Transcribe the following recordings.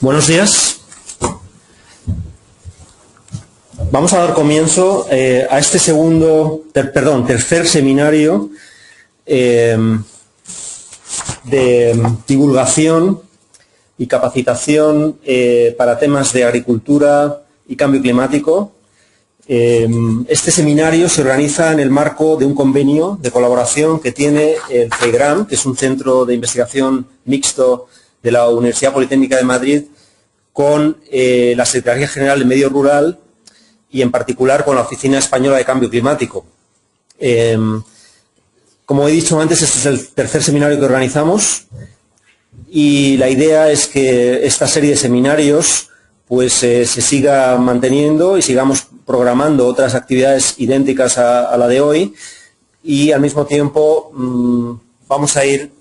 Buenos días. Vamos a dar comienzo a este tercer seminario de divulgación y capacitación para temas de agricultura y cambio climático. Este seminario se organiza en el marco de un convenio de colaboración que tiene el CEIGRAM, que es un centro de investigación mixto de la Universidad Politécnica de Madrid, con la Secretaría General de Medio Rural y en particular con la Oficina Española de Cambio Climático. Como he dicho antes, este es el tercer seminario que organizamos y la idea es que esta serie de seminarios pues se siga manteniendo y sigamos programando otras actividades idénticas a la de hoy, y al mismo tiempo vamos a ir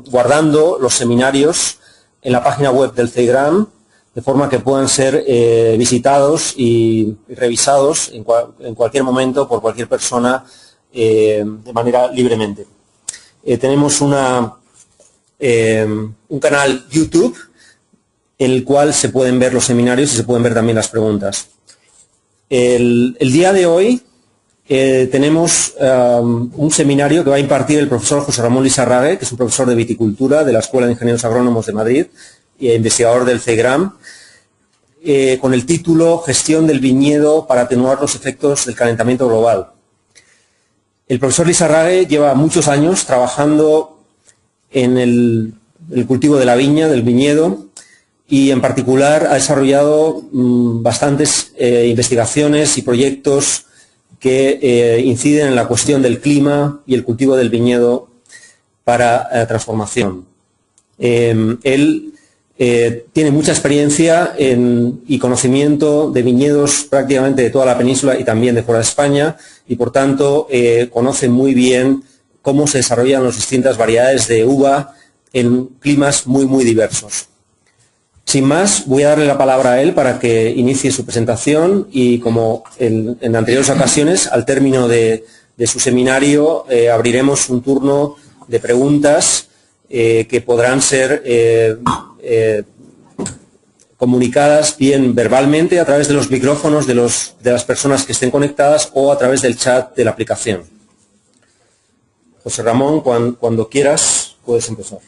guardando los seminarios en la página web del CEIGRAM, de forma que puedan ser visitados y revisados en cualquier momento por cualquier persona de manera libremente. Tenemos un canal YouTube en el cual se pueden ver los seminarios y se pueden ver también las preguntas. El día de hoy tenemos un seminario que va a impartir el profesor José Ramón Lizarrague, que es un profesor de viticultura de la Escuela de Ingenieros Agrónomos de Madrid e investigador del CEIGRAM, con el título Gestión del viñedo para atenuar los efectos del calentamiento global. El profesor Lizarrague lleva muchos años trabajando en el cultivo de la viña, del viñedo, y en particular ha desarrollado bastantes investigaciones y proyectos que inciden en la cuestión del clima y el cultivo del viñedo para transformación. Él tiene mucha experiencia y conocimiento de viñedos prácticamente de toda la península y también de fuera de España, y por tanto conoce muy bien cómo se desarrollan las distintas variedades de uva en climas muy diversos. Sin más, voy a darle la palabra a él para que inicie su presentación y, como en anteriores ocasiones, al término de su seminario abriremos un turno de preguntas que podrán ser comunicadas bien verbalmente a través de los micrófonos de las personas que estén conectadas o a través del chat de la aplicación. José Ramón, cuando quieras, puedes empezar.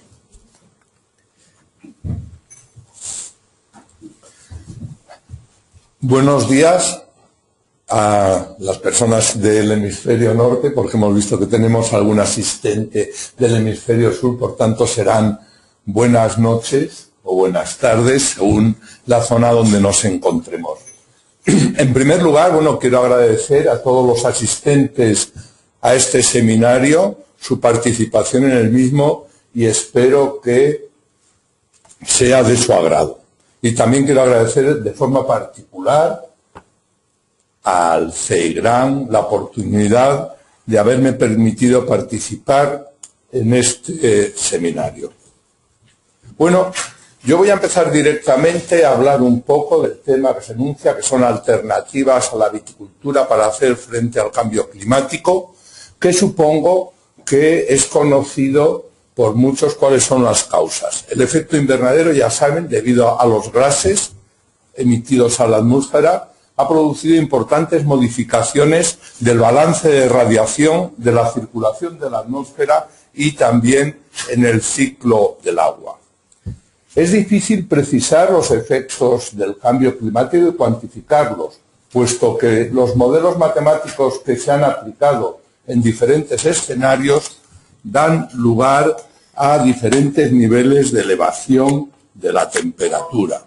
Buenos días a las personas del hemisferio norte, porque hemos visto que tenemos algún asistente del hemisferio sur, por tanto serán buenas noches o buenas tardes según la zona donde nos encontremos. En primer lugar, quiero agradecer a todos los asistentes a este seminario su participación en el mismo y espero que sea de su agrado. Y también quiero agradecer de forma particular al CEIGRAM la oportunidad de haberme permitido participar en este seminario. Yo voy a empezar directamente a hablar un poco del tema que se enuncia, que son alternativas a la viticultura para hacer frente al cambio climático, que supongo que es conocido por muchos cuáles son las causas. El efecto invernadero, ya saben, debido a los gases emitidos a la atmósfera, ha producido importantes modificaciones del balance de radiación, de la circulación de la atmósfera y también en el ciclo del agua. Es difícil precisar los efectos del cambio climático y cuantificarlos, puesto que los modelos matemáticos que se han aplicado en diferentes escenarios dan lugar a diferentes niveles de elevación de la temperatura.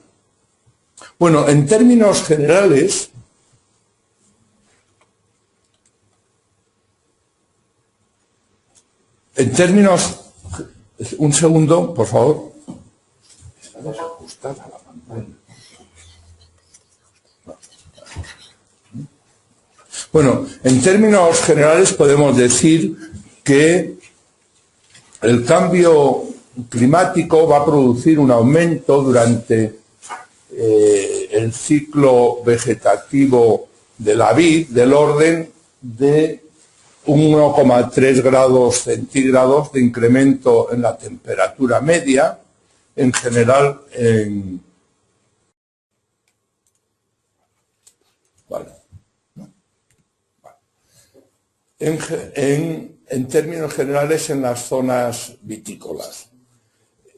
En términos generales, un segundo, por favor. Está desajustada la pantalla. En términos generales podemos decir que el cambio climático va a producir un aumento durante el ciclo vegetativo de la vid del orden de 1,3 grados centígrados de incremento en la temperatura media, en general en términos generales en las zonas vitícolas.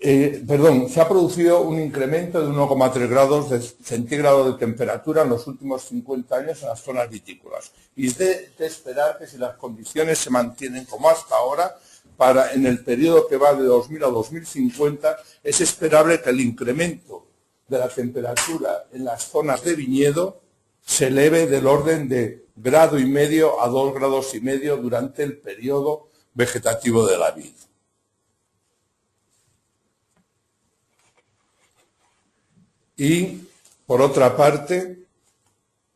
Se ha producido un incremento de 1,3 grados centígrados de temperatura en los últimos 50 años en las zonas vitícolas. Y es de esperar que si las condiciones se mantienen como hasta ahora, en el periodo que va de 2000 a 2050, es esperable que el incremento de la temperatura en las zonas de viñedo se eleve del orden de 1,5 grados a 2,5 grados durante el periodo vegetativo de la vid. Y, por otra parte,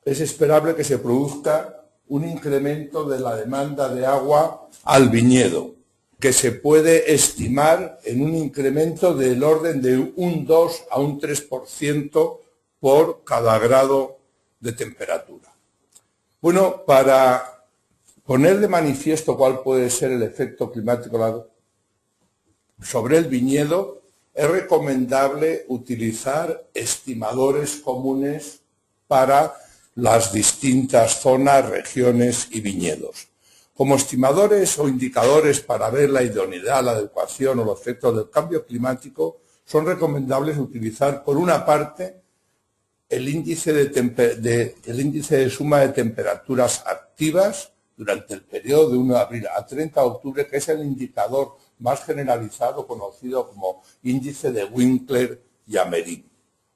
es esperable que se produzca un incremento de la demanda de agua al viñedo, que se puede estimar en un incremento del orden de un 2 a un 3% por cada grado de temperatura. Bueno, para poner de manifiesto cuál puede ser el efecto climático sobre el viñedo, es recomendable utilizar estimadores comunes para las distintas zonas, regiones y viñedos. Como estimadores o indicadores para ver la idoneidad, la adecuación o los efectos del cambio climático, son recomendables utilizar, por una parte, el índice de suma de temperaturas activas durante el periodo de 1 de abril a 30 de octubre, que es el indicador más generalizado, conocido como índice de Winkler y Amering.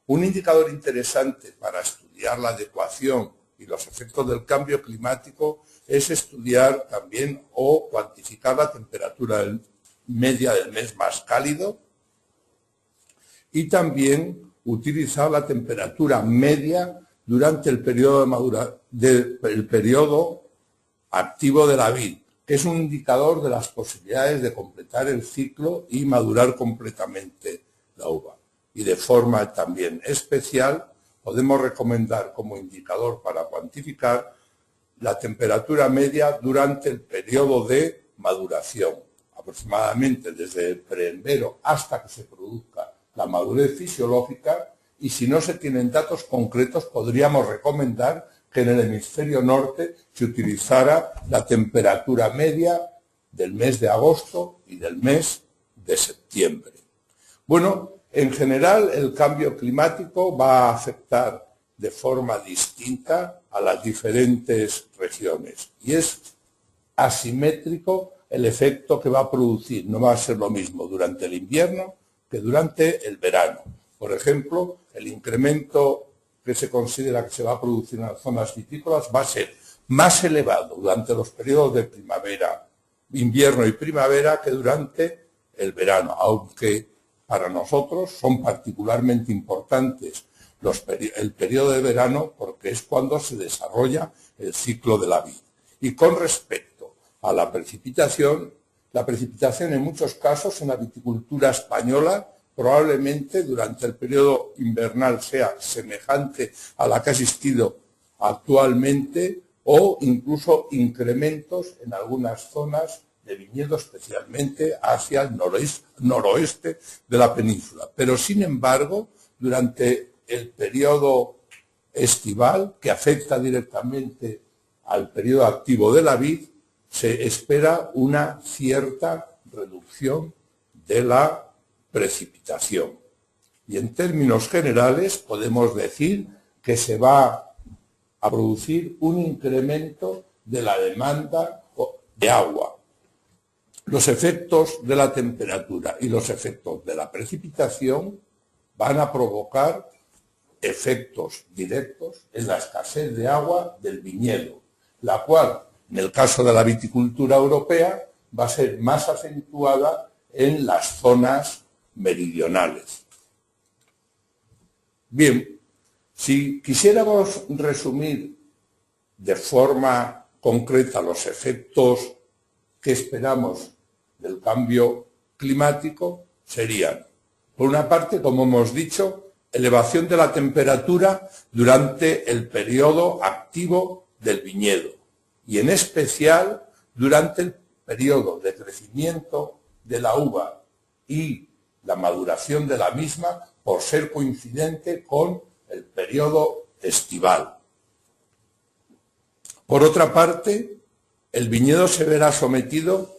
Un indicador interesante para estudiar la adecuación y los efectos del cambio climático es estudiar también o cuantificar la temperatura media del mes más cálido y también utilizar la temperatura media durante el periodo activo de la vid, que es un indicador de las posibilidades de completar el ciclo y madurar completamente la uva. Y de forma también especial podemos recomendar como indicador para cuantificar la temperatura media durante el periodo de maduración, aproximadamente desde el preembero hasta que se produzca la madurez fisiológica, y si no se tienen datos concretos podríamos recomendar que en el hemisferio norte se utilizara la temperatura media del mes de agosto y del mes de septiembre. Bueno, en general el cambio climático va a afectar de forma distinta a las diferentes regiones y es asimétrico el efecto que va a producir. No va a ser lo mismo durante el invierno que durante el verano. Por ejemplo, el incremento que se considera que se va a producir en las zonas vitícolas va a ser más elevado durante los periodos de primavera, invierno y primavera que durante el verano, aunque para nosotros son particularmente importantes el periodo de verano porque es cuando se desarrolla el ciclo de la vid. Y con respecto a la precipitación en muchos casos en la viticultura española probablemente durante el periodo invernal sea semejante a la que ha existido actualmente o incluso incrementos en algunas zonas de viñedo, especialmente hacia el noroeste de la península. Pero, sin embargo, durante el periodo estival, que afecta directamente al periodo activo de la vid, se espera una cierta reducción de la precipitación. Y en términos generales podemos decir que se va a producir un incremento de la demanda de agua. Los efectos de la temperatura y los efectos de la precipitación van a provocar efectos directos en la escasez de agua del viñedo, la cual, en el caso de la viticultura europea, va a ser más acentuada en las zonas meridionales. Bien, si quisiéramos resumir de forma concreta los efectos que esperamos del cambio climático, serían, por una parte, como hemos dicho, elevación de la temperatura durante el periodo activo del viñedo y en especial durante el periodo de crecimiento de la uva y la maduración de la misma, por ser coincidente con el periodo estival. Por otra parte, el viñedo se verá sometido,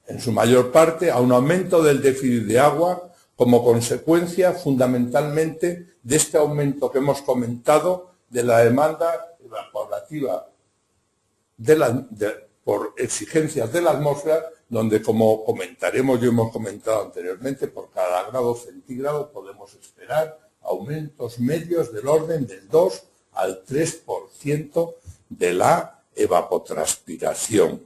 en su mayor parte, a un aumento del déficit de agua como consecuencia fundamentalmente de este aumento que hemos comentado de la demanda evaporativa por exigencias de la atmósfera, donde, como comentaremos y hemos comentado anteriormente, por cada grado centígrado podemos esperar aumentos medios del orden del 2 al 3% de la evapotranspiración.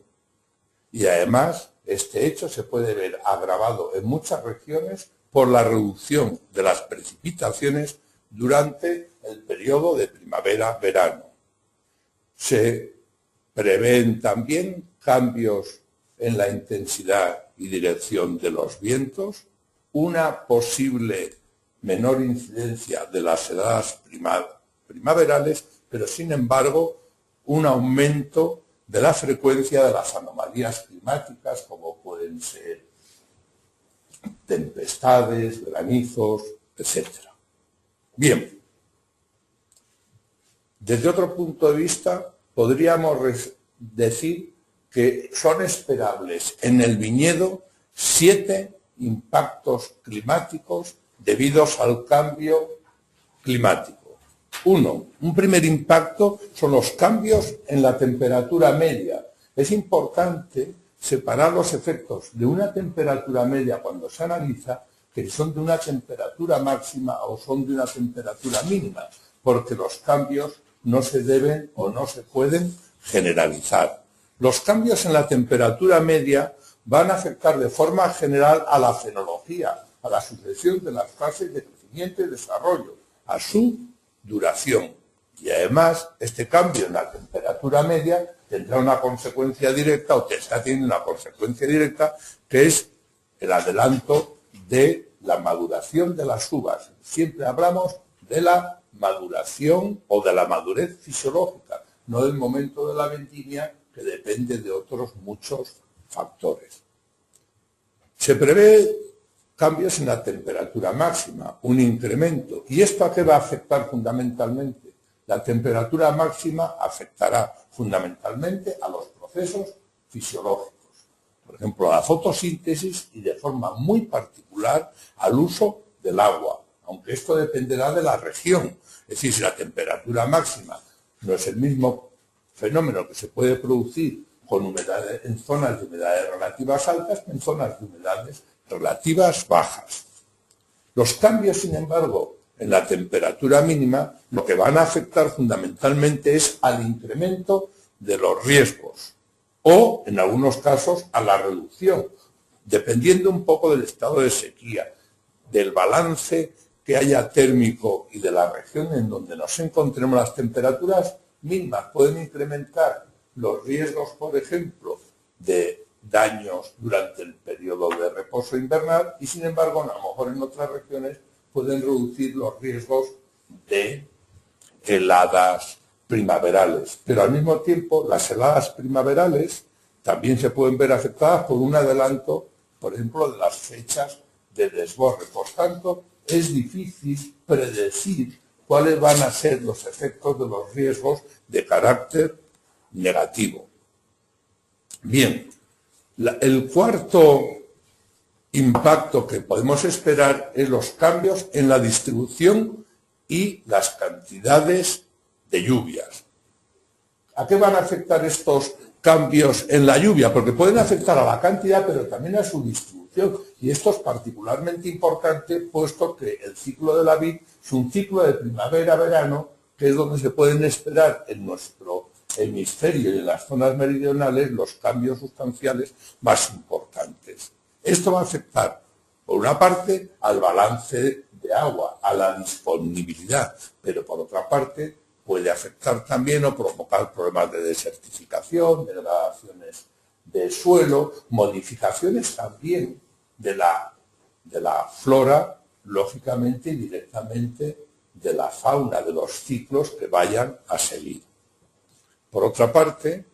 Y además, este hecho se puede ver agravado en muchas regiones por la reducción de las precipitaciones durante el periodo de primavera-verano. Se prevén también cambios en la intensidad y dirección de los vientos, una posible menor incidencia de las heladas primaverales, pero sin embargo un aumento de la frecuencia de las anomalías climáticas, como pueden ser tempestades, granizos, etc. Bien, desde otro punto de vista, podríamos decir que son esperables en el viñedo 7 impactos climáticos debidos al cambio climático. Un primer impacto son los cambios en la temperatura media. Es importante separar los efectos de una temperatura media cuando se analiza, que son de una temperatura máxima o son de una temperatura mínima, porque los cambios no se deben o no se pueden generalizar. Los cambios en la temperatura media van a afectar de forma general a la fenología, a la sucesión de las fases de crecimiento y desarrollo, a su duración. Y además, este cambio en la temperatura media tendrá una consecuencia directa, o está teniendo una consecuencia directa, que es el adelanto de la maduración de las uvas. Siempre hablamos de la maduración o de la madurez fisiológica, no del momento de la vendimia, que depende de otros muchos factores. Se prevé cambios en la temperatura máxima, un incremento. ¿Y esto a qué va a afectar fundamentalmente? La temperatura máxima afectará fundamentalmente a los procesos fisiológicos, por ejemplo, a la fotosíntesis y de forma muy particular al uso del agua, aunque esto dependerá de la región. Es decir, si la temperatura máxima no es el mismo fenómeno que se puede producir con humedades, en zonas de humedades relativas altas que en zonas de humedades relativas bajas. Los cambios, sin embargo, en la temperatura mínima, lo que van a afectar fundamentalmente es al incremento de los riesgos o, en algunos casos, a la reducción, dependiendo un poco del estado de sequía, del balance que haya térmico y de la región en donde nos encontremos. Las temperaturas mínimas pueden incrementar los riesgos, por ejemplo, de daños durante el periodo de reposo invernal y, sin embargo, a lo mejor en otras regiones pueden reducir los riesgos de heladas primaverales. Pero al mismo tiempo, las heladas primaverales también se pueden ver afectadas por un adelanto, por ejemplo, de las fechas de desborde. Por tanto, es difícil predecir cuáles van a ser los efectos de los riesgos de carácter negativo. Bien, el cuarto impacto que podemos esperar es los cambios en la distribución y las cantidades de lluvias. ¿A qué van a afectar estos cambios en la lluvia? Porque pueden afectar a la cantidad, pero también a su distribución. Y esto es particularmente importante, puesto que el ciclo de la vid es un ciclo de primavera-verano, que es donde se pueden esperar en nuestro hemisferio y en las zonas meridionales los cambios sustanciales más importantes. Esto va a afectar, por una parte, al balance de agua, a la disponibilidad, pero por otra parte puede afectar también o provocar problemas de desertificación, degradaciones de suelo, modificaciones también de la flora, lógicamente y directamente de la fauna, de los ciclos que vayan a seguir. Por otra parte,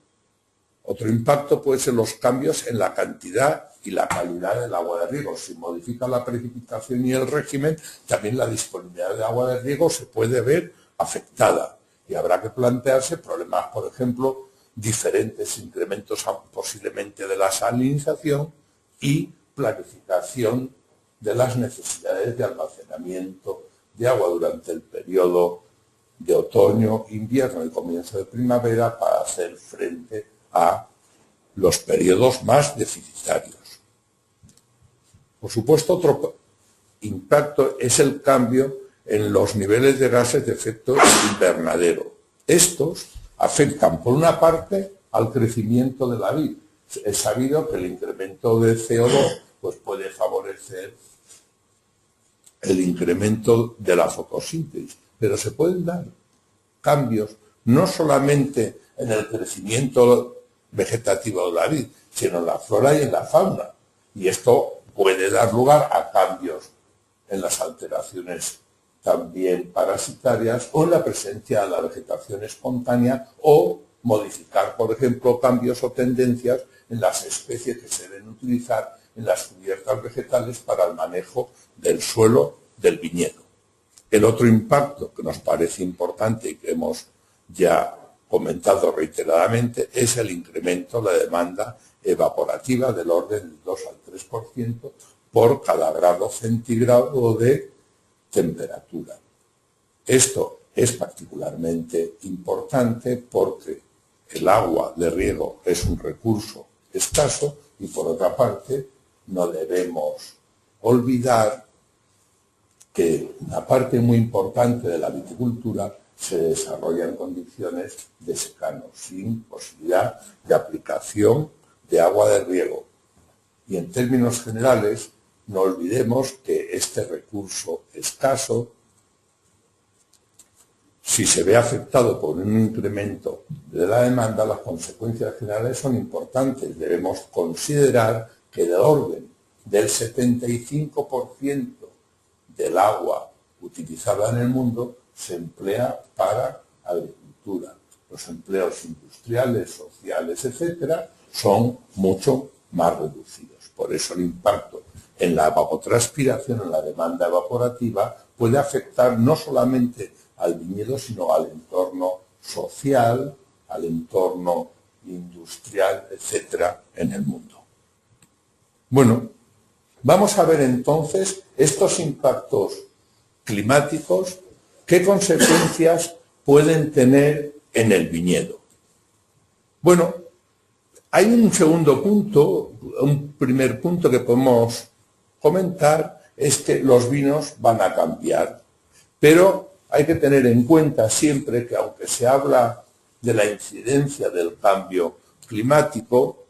Otro impacto puede ser los cambios en la cantidad y la calidad del agua de riego. Si modifica la precipitación y el régimen, también la disponibilidad de agua de riego se puede ver afectada. Y habrá que plantearse problemas, por ejemplo, diferentes incrementos posiblemente de la salinización y planificación de las necesidades de almacenamiento de agua durante el periodo de otoño, invierno y comienzo de primavera para hacer frente a los periodos más deficitarios. Por supuesto, otro impacto es el cambio en los niveles de gases de efecto invernadero. Estos afectan, por una parte, al crecimiento de la vid. Es sabido que el incremento de CO2 pues, puede favorecer el incremento de la fotosíntesis, pero se pueden dar cambios no solamente en el crecimiento vegetativo de la vid, sino en la flora y en la fauna. Y esto puede dar lugar a cambios en las alteraciones también parasitarias o en la presencia de la vegetación espontánea o modificar, por ejemplo, cambios o tendencias en las especies que se deben utilizar en las cubiertas vegetales para el manejo del suelo del viñedo. El otro impacto que nos parece importante y que hemos ya comentado reiteradamente es el incremento de la demanda evaporativa del orden del 2 al 3% por cada grado centígrado de temperatura. Esto es particularmente importante porque el agua de riego es un recurso escaso y, por otra parte, no debemos olvidar que una parte muy importante de la viticultura se desarrolla en condiciones de secano, sin posibilidad de aplicación de agua de riego. Y en términos generales, no olvidemos que este recurso escaso, si se ve afectado por un incremento de la demanda, las consecuencias generales son importantes. Debemos considerar que del orden del 75% del agua utilizada en el mundo se emplea para agricultura. Los empleos industriales, sociales, etcétera, son mucho más reducidos. Por eso el impacto en la evapotranspiración, en la demanda evaporativa, puede afectar no solamente al viñedo, sino al entorno social, al entorno industrial, etcétera, en el mundo. Bueno, vamos a ver entonces estos impactos climáticos, qué consecuencias pueden tener en el viñedo. Bueno, hay un segundo punto, un primer punto que podemos comentar es que los vinos van a cambiar, pero hay que tener en cuenta siempre que aunque se habla de la incidencia del cambio climático,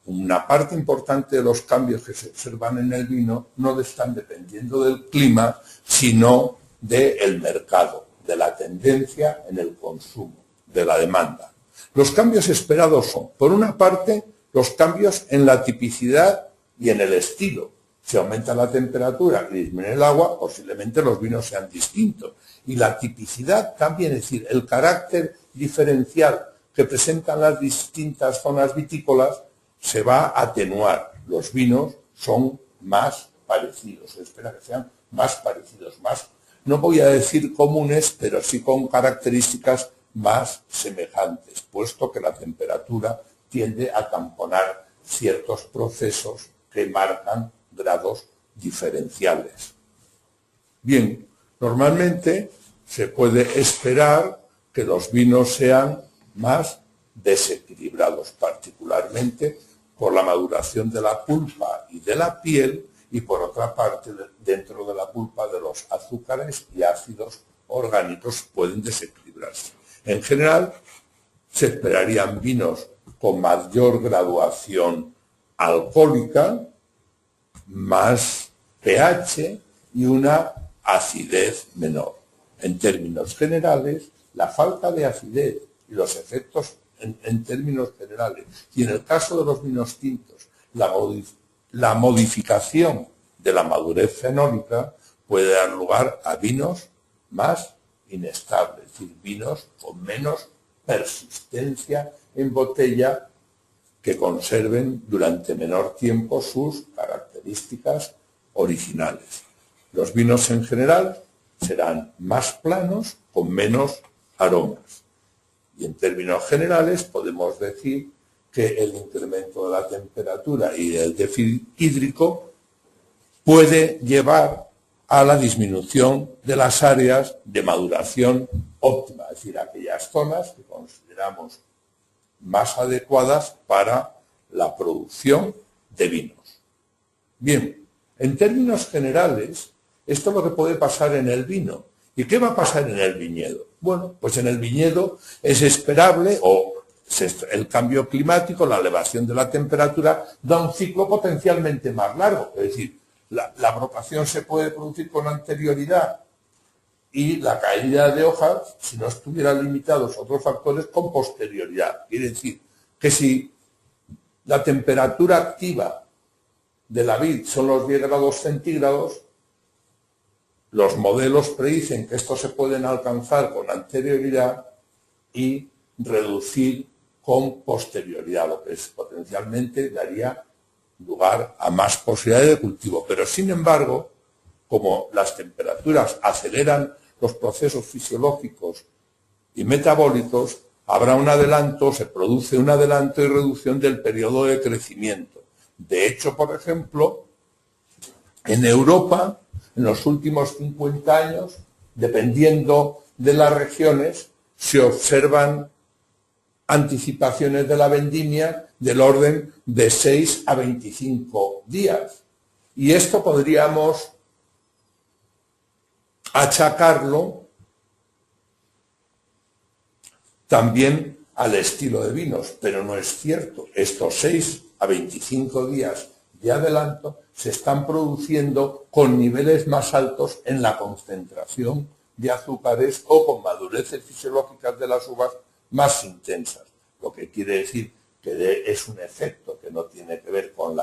una parte importante de los cambios que se observan en el vino no están dependiendo del clima, sino del mercado, de la tendencia en el consumo, de la demanda. Los cambios esperados son, por una parte, los cambios en la tipicidad y en el estilo. Si aumenta la temperatura y disminuye el agua, posiblemente los vinos sean distintos. Y la tipicidad también, es decir, el carácter diferencial que presentan las distintas zonas vitícolas, se va a atenuar. Los vinos son más parecidos, se espera que sean más parecidos, más, no voy a decir comunes, pero sí con características más semejantes, puesto que la temperatura tiende a tamponar ciertos procesos que marcan grados diferenciales. Bien, normalmente se puede esperar que los vinos sean más desequilibrados, particularmente por la maduración de la pulpa y de la piel, y por otra parte, dentro de la pulpa de los azúcares y ácidos orgánicos pueden desequilibrarse. En general, se esperarían vinos con mayor graduación alcohólica, más pH y una acidez menor. En términos generales, la falta de acidez y los efectos en términos generales, y en el caso de los vinos tintos, la modificación de la madurez fenólica puede dar lugar a vinos más inestables, es decir, vinos con menos persistencia en botella que conserven durante menor tiempo sus características originales. Los vinos en general serán más planos, con menos aromas. Y en términos generales podemos decir que el incremento de la temperatura y el déficit hídrico puede llevar a la disminución de las áreas de maduración óptima, es decir, aquellas zonas que consideramos más adecuadas para la producción de vinos. Bien, en términos generales, esto es lo que puede pasar en el vino. ¿Y qué va a pasar en el viñedo? Bueno, pues en el viñedo es esperable, el cambio climático, la elevación de la temperatura, da un ciclo potencialmente más largo. Es decir, la brotación se puede producir con anterioridad y la caída de hojas, si no estuvieran limitados otros factores, con posterioridad. Quiere decir que si la temperatura activa de la vid son los 10 grados centígrados, los modelos predicen que estos se pueden alcanzar con anterioridad y reducir con posterioridad, lo que potencialmente daría lugar a más posibilidades de cultivo. Pero, sin embargo, como las temperaturas aceleran los procesos fisiológicos y metabólicos, habrá un adelanto, se produce un adelanto y reducción del periodo de crecimiento. De hecho, por ejemplo, en Europa, en los últimos 50 años, dependiendo de las regiones, se observan anticipaciones de la vendimia del orden de 6 a 25 días. Y esto podríamos achacarlo también al estilo de vinos, pero no es cierto. Estos 6 a 25 días de adelanto se están produciendo con niveles más altos en la concentración de azúcares o con madureces fisiológicas de las uvas más intensas, lo que quiere decir que es un efecto que no tiene que ver con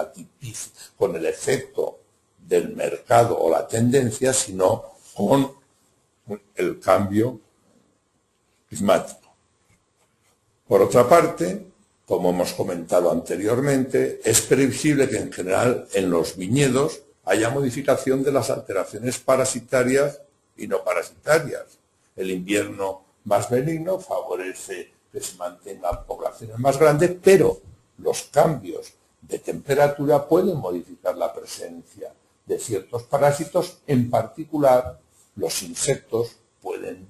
con el efecto del mercado o la tendencia, sino con el cambio climático. Por otra parte, como hemos comentado anteriormente, es previsible que en general en los viñedos haya modificación de las alteraciones parasitarias y no parasitarias. El invierno más benigno favorece que se mantengan poblaciones más grandes, pero los cambios de temperatura pueden modificar la presencia de ciertos parásitos. En particular, los insectos pueden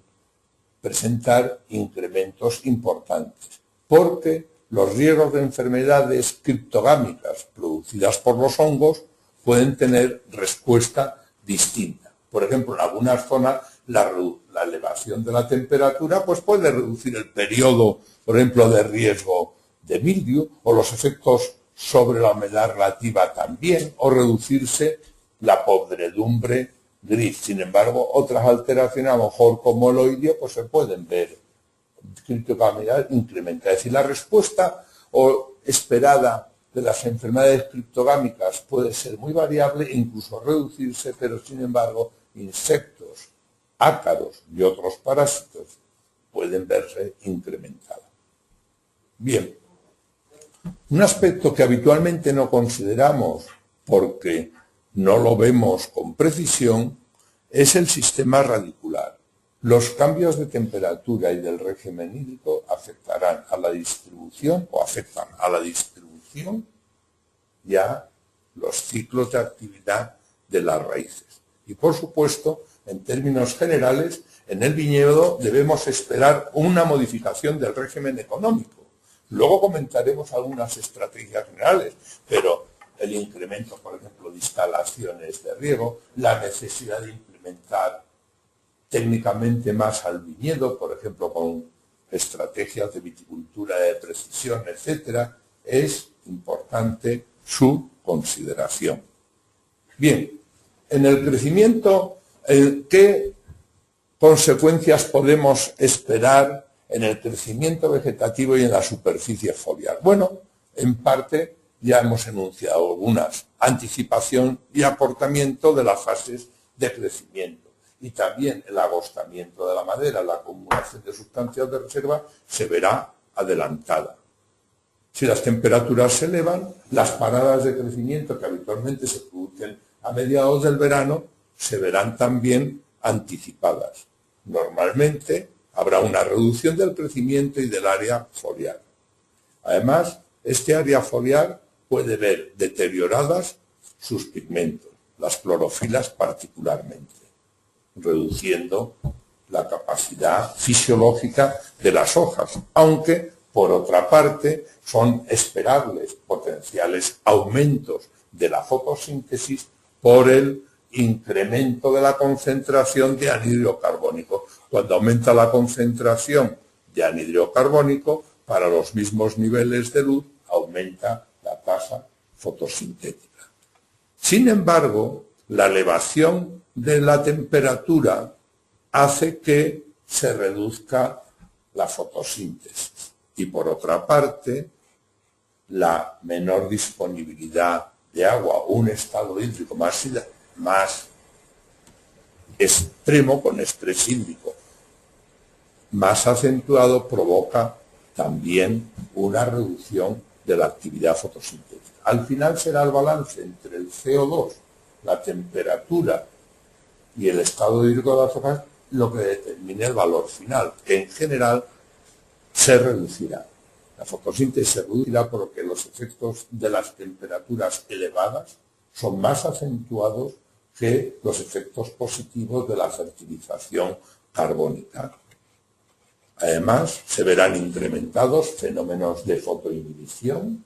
presentar incrementos importantes, porque los riesgos de enfermedades criptogámicas producidas por los hongos pueden tener respuesta distinta. Por ejemplo, en algunas zonas la elevación de la temperatura pues puede reducir el periodo, por ejemplo, de riesgo de mildiu, o los efectos sobre la humedad relativa también, o reducirse la podredumbre gris. Sin embargo, otras alteraciones, a lo mejor como el oidio, pues se pueden ver criptogamidad incrementa. Es decir, la respuesta esperada de las enfermedades criptogámicas puede ser muy variable e incluso reducirse, pero sin embargo, insectos, ácaros y otros parásitos pueden verse incrementados. Bien, un aspecto que habitualmente no consideramos porque no lo vemos con precisión es el sistema radicular. Los cambios de temperatura y del régimen hídrico afectarán a la distribución o afectan a la distribución y a los ciclos de actividad de las raíces. Y por supuesto, en términos generales, en el viñedo debemos esperar una modificación del régimen económico. Luego comentaremos algunas estrategias generales, pero el incremento, por ejemplo, de instalaciones de riego, la necesidad de implementar técnicamente más al viñedo, por ejemplo, con estrategias de viticultura de precisión, etcétera, es importante su consideración. Bien, en el crecimiento, ¿qué consecuencias podemos esperar en el crecimiento vegetativo y en la superficie foliar? Bueno, en parte ya hemos enunciado algunas: anticipación y acortamiento de las fases de crecimiento, y también el agostamiento de la madera, la acumulación de sustancias de reserva se verá adelantada. Si las temperaturas se elevan, las paradas de crecimiento que habitualmente se producen a mediados del verano se verán también anticipadas. Normalmente habrá una reducción del crecimiento y del área foliar. Además, este área foliar puede ver deterioradas sus pigmentos, las clorofilas particularmente, reduciendo la capacidad fisiológica de las hojas, aunque, por otra parte, son esperables potenciales aumentos de la fotosíntesis por el incremento de la concentración de anhídrido carbónico. Cuando aumenta la concentración de anhídrido carbónico, para los mismos niveles de luz, aumenta la tasa fotosintética. Sin embargo, la elevación de la temperatura hace que se reduzca la fotosíntesis y, por otra parte, la menor disponibilidad de agua, un estado hídrico más extremo, con estrés hídrico más acentuado, provoca también una reducción de la actividad fotosintética. Al final será el balance entre el CO2, la temperatura y el estado hídrico de las hojas lo que determine el valor final, que en general se reducirá. La fotosíntesis se reducirá porque los efectos de las temperaturas elevadas son más acentuados que los efectos positivos de la fertilización carbónica. Además, se verán incrementados fenómenos de fotoinhibición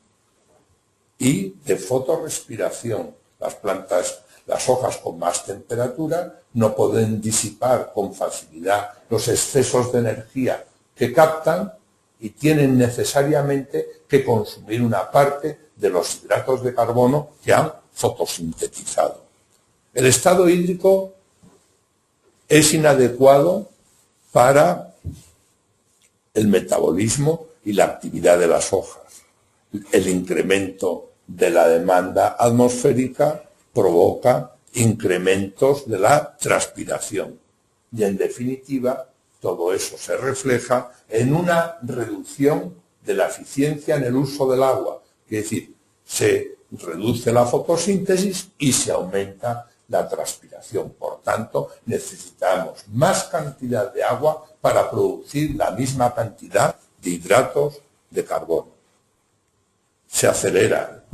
y de fotorrespiración. Las plantas, las hojas con más temperatura, no pueden disipar con facilidad los excesos de energía que captan y tienen necesariamente que consumir una parte de los hidratos de carbono que han fotosintetizado. El estado hídrico es inadecuado para el metabolismo y la actividad de las hojas. El incremento de la demanda atmosférica provoca incrementos de la transpiración y, en definitiva, todo eso se refleja en una reducción de la eficiencia en el uso del agua, es decir, se reduce la fotosíntesis y se aumenta la transpiración. Por tanto, necesitamos más cantidad de agua para producir la misma cantidad de hidratos de carbono. Se acelera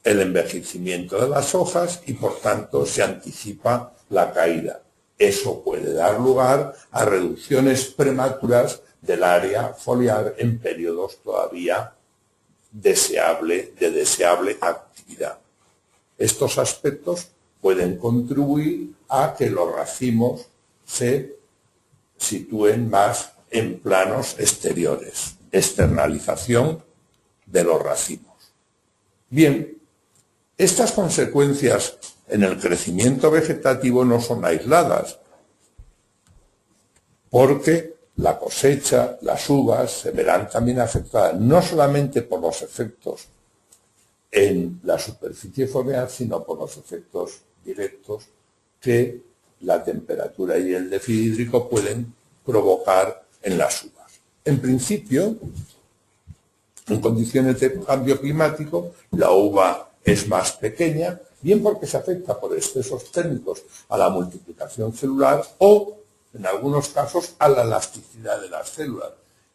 el envejecimiento de las hojas y, por tanto, se anticipa la caída. Eso puede dar lugar a reducciones prematuras del área foliar en periodos todavía de deseable actividad. Estos aspectos pueden contribuir a que los racimos se sitúen más en planos exteriores. Externalización de los racimos. Bien, estas consecuencias en el crecimiento vegetativo no son aisladas, porque la cosecha, las uvas, se verán también afectadas no solamente por los efectos en la superficie foliar, sino por los efectos directos que la temperatura y el déficit hídrico pueden provocar en las uvas. En principio, en condiciones de cambio climático, la uva es más pequeña, bien porque se afecta por excesos térmicos a la multiplicación celular o, en algunos casos, a la elasticidad de las células.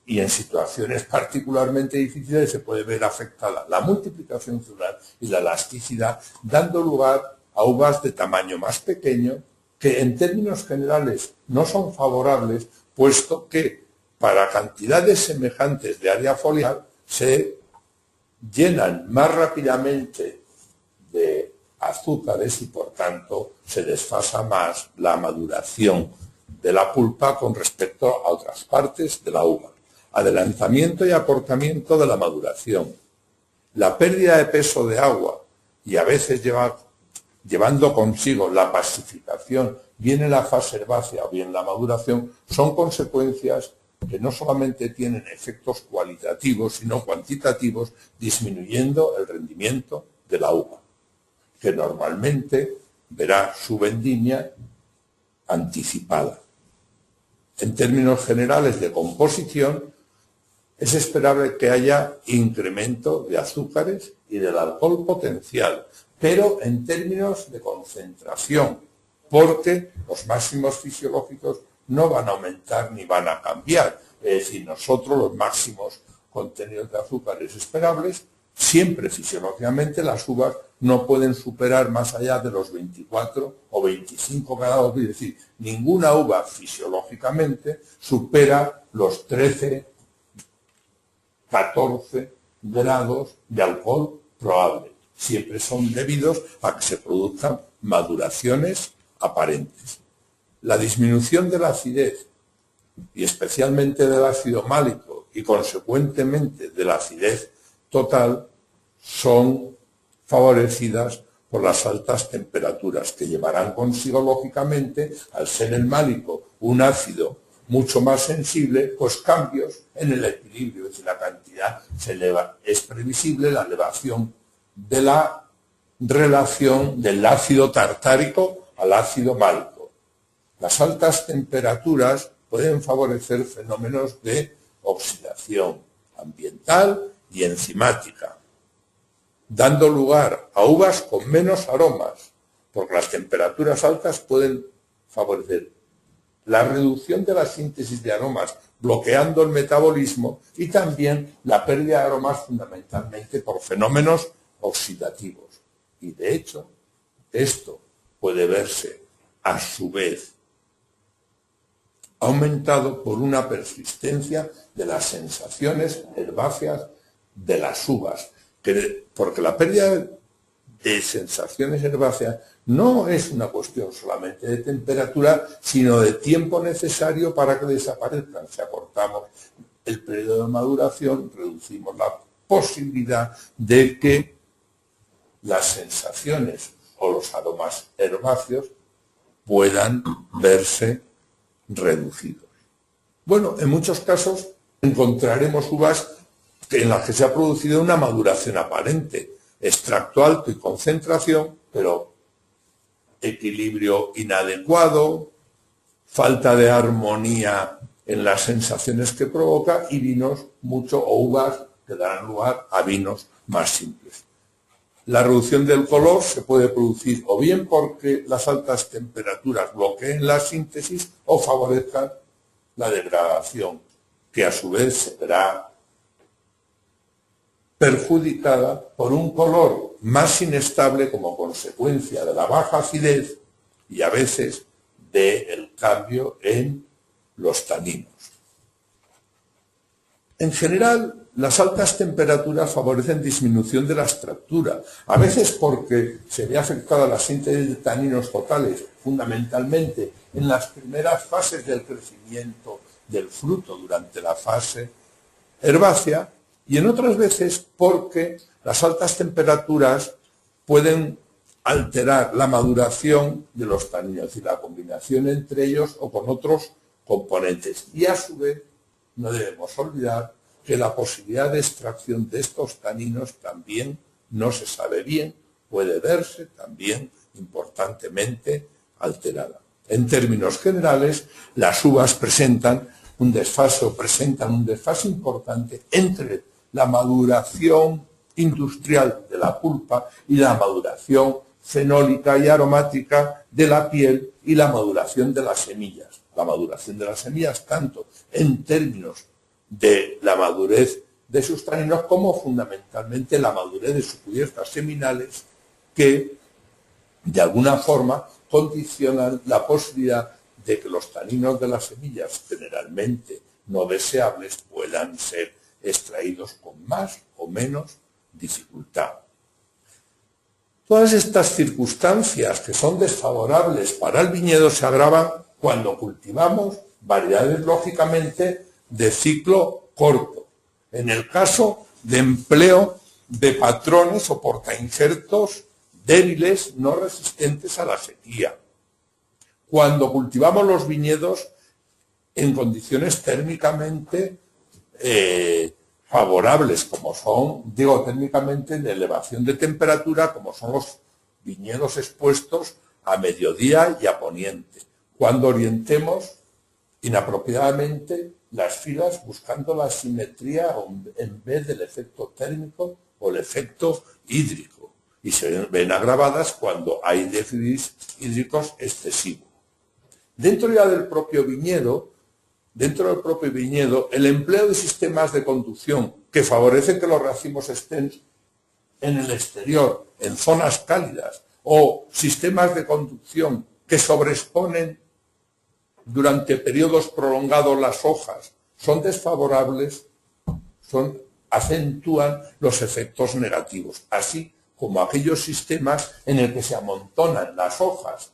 Y en situaciones particularmente difíciles se puede ver afectada la multiplicación celular y la elasticidad, dando lugar a uvas de tamaño más pequeño, que en términos generales no son favorables, puesto que para cantidades semejantes de área foliar se llenan más rápidamente de azúcares y, por tanto, se desfasa más la maduración de la pulpa con respecto a otras partes de la uva. Adelantamiento y acortamiento de la maduración. La pérdida de peso de agua y a veces llevando consigo la pacificación, bien en la fase herbácea o bien en la maduración, son consecuencias que no solamente tienen efectos cualitativos, sino cuantitativos, disminuyendo el rendimiento de la uva, que normalmente verá su vendimia anticipada. En términos generales de composición, es esperable que haya incremento de azúcares y del alcohol potencial, pero en términos de concentración, porque los máximos fisiológicos no van a aumentar ni van a cambiar. Es decir, nosotros los máximos contenidos de azúcares esperables, siempre fisiológicamente las uvas no pueden superar más allá de los 24 o 25 grados, es decir, ninguna uva fisiológicamente supera los 13, 14 grados de alcohol probable. Siempre son debidos a que se produzcan maduraciones aparentes. La disminución de la acidez, y especialmente del ácido málico y consecuentemente de la acidez total, son favorecidas por las altas temperaturas que llevarán consigo, lógicamente, al ser el málico un ácido mucho más sensible, pues cambios en el equilibrio, es decir, la cantidad se eleva. Es previsible la elevación de la relación del ácido tartárico al ácido málico. Las altas temperaturas pueden favorecer fenómenos de oxidación ambiental y enzimática, dando lugar a uvas con menos aromas, porque las temperaturas altas pueden favorecer la reducción de la síntesis de aromas, bloqueando el metabolismo, y también la pérdida de aromas fundamentalmente por fenómenos oxidativos. Y de hecho, esto puede verse a su vez aumentado por una persistencia de las sensaciones herbáceas de las uvas, porque la pérdida de sensaciones herbáceas no es una cuestión solamente de temperatura, sino de tiempo necesario para que desaparezcan. Si acortamos el periodo de maduración, reducimos la posibilidad de que las sensaciones o los aromas herbáceos puedan verse reducidos. Bueno, en muchos casos encontraremos uvas en las que se ha producido una maduración aparente, extracto alto y concentración, pero equilibrio inadecuado, falta de armonía en las sensaciones que provoca, y vinos mucho o uvas que darán lugar a vinos más simples. La reducción del color se puede producir o bien porque las altas temperaturas bloqueen la síntesis o favorezcan la degradación, que a su vez se verá perjudicada por un color más inestable como consecuencia de la baja acidez y a veces del cambio en los taninos. En general, las altas temperaturas favorecen disminución de la extractura, a veces porque se ve afectada la síntesis de taninos totales, fundamentalmente en las primeras fases del crecimiento del fruto durante la fase herbácea, y en otras veces porque las altas temperaturas pueden alterar la maduración de los taninos y la combinación entre ellos o con otros componentes. Y a su vez, no debemos olvidar que la posibilidad de extracción de estos taninos también no se sabe bien, puede verse también importantemente alterada. En términos generales, las uvas presentan un desfase importante entre la maduración industrial de la pulpa y la maduración fenólica y aromática de la piel y la maduración de las semillas. La maduración de las semillas tanto en términos de la madurez de sus taninos como fundamentalmente la madurez de sus cubiertas seminales, que de alguna forma condicionan la posibilidad de que los taninos de las semillas, generalmente no deseables, puedan ser extraídos con más o menos dificultad. Todas estas circunstancias que son desfavorables para el viñedo se agravan cuando cultivamos variedades, lógicamente, de ciclo corto. En el caso de empleo de patrones o portainjertos débiles, no resistentes a la sequía. Cuando cultivamos los viñedos en condiciones térmicamente favorables, como son, térmicamente de elevación de temperatura, como son los viñedos expuestos a mediodía y a poniente. Cuando orientemos inapropiadamente las filas buscando la simetría en vez del efecto térmico o el efecto hídrico. Y se ven agravadas cuando hay déficits hídricos excesivos. Dentro del propio viñedo, el empleo de sistemas de conducción que favorecen que los racimos estén en el exterior, en zonas cálidas, o sistemas de conducción que sobreexponen durante periodos prolongados las hojas, son desfavorables, acentúan los efectos negativos, así como aquellos sistemas en el que se amontonan las hojas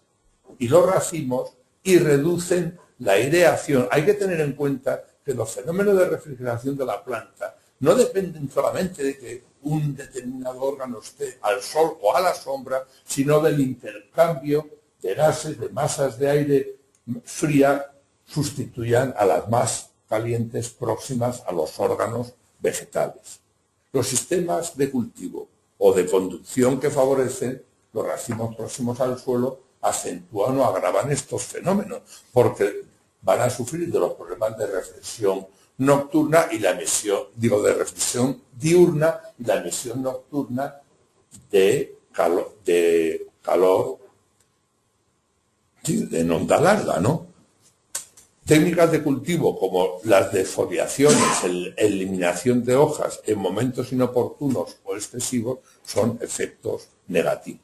y los racimos y reducen la aireación. Hay que tener en cuenta que los fenómenos de refrigeración de la planta no dependen solamente de que un determinado órgano esté al sol o a la sombra, sino del intercambio de gases, de masas de aire fría, sustituyan a las más calientes próximas a los órganos vegetales. Los sistemas de cultivo o de conducción que favorecen los racimos próximos al suelo acentúan o agravan estos fenómenos, porque van a sufrir de los problemas de reflexión nocturna y la emisión, de reflexión diurna y la emisión nocturna de calor en onda larga, ¿no? Técnicas de cultivo como las defoliaciones, eliminación de hojas en momentos inoportunos o excesivos son efectos negativos.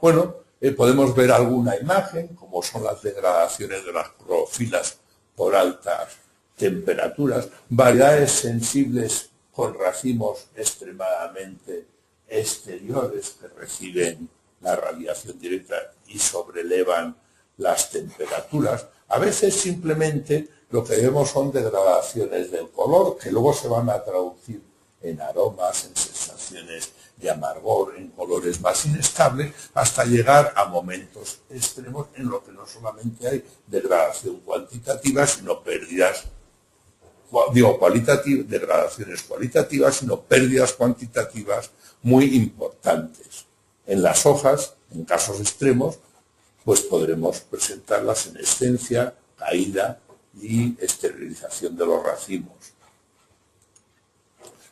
Bueno, podemos ver alguna imagen, como son las degradaciones de las clorofilas por altas temperaturas, variedades sensibles con racimos extremadamente exteriores que reciben la radiación directa y sobrelevan las temperaturas. A veces simplemente lo que vemos son degradaciones del color que luego se van a traducir en aromas, en sensaciones de amargor, en colores más inestables, hasta llegar a momentos extremos en los que no solamente hay degradación cuantitativa, sino pérdidas, degradaciones cualitativas, sino pérdidas cuantitativas muy importantes. En las hojas, en casos extremos, pues podremos presentar la senescencia, caída y esterilización de los racimos.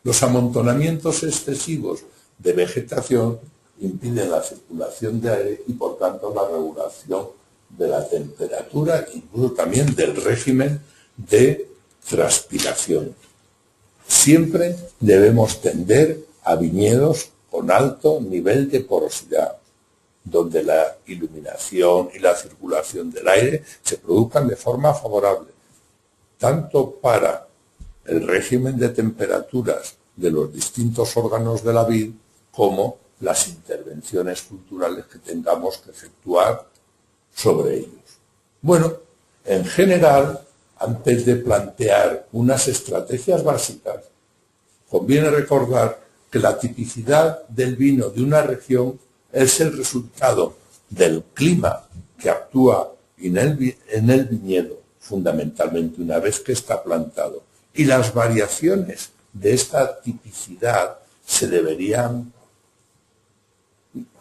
Los amontonamientos excesivos de vegetación impiden la circulación de aire y por tanto la regulación de la temperatura, incluso también del régimen de transpiración. Siempre debemos tender a viñedos con alto nivel de porosidad, donde la iluminación y la circulación del aire se produzcan de forma favorable, tanto para el régimen de temperaturas de los distintos órganos de la vid, como las intervenciones culturales que tengamos que efectuar sobre ellos. Bueno, en general, antes de plantear unas estrategias básicas, conviene recordar que la tipicidad del vino de una región es el resultado del clima que actúa en el viñedo, fundamentalmente una vez que está plantado. Y las variaciones de esta tipicidad se deberían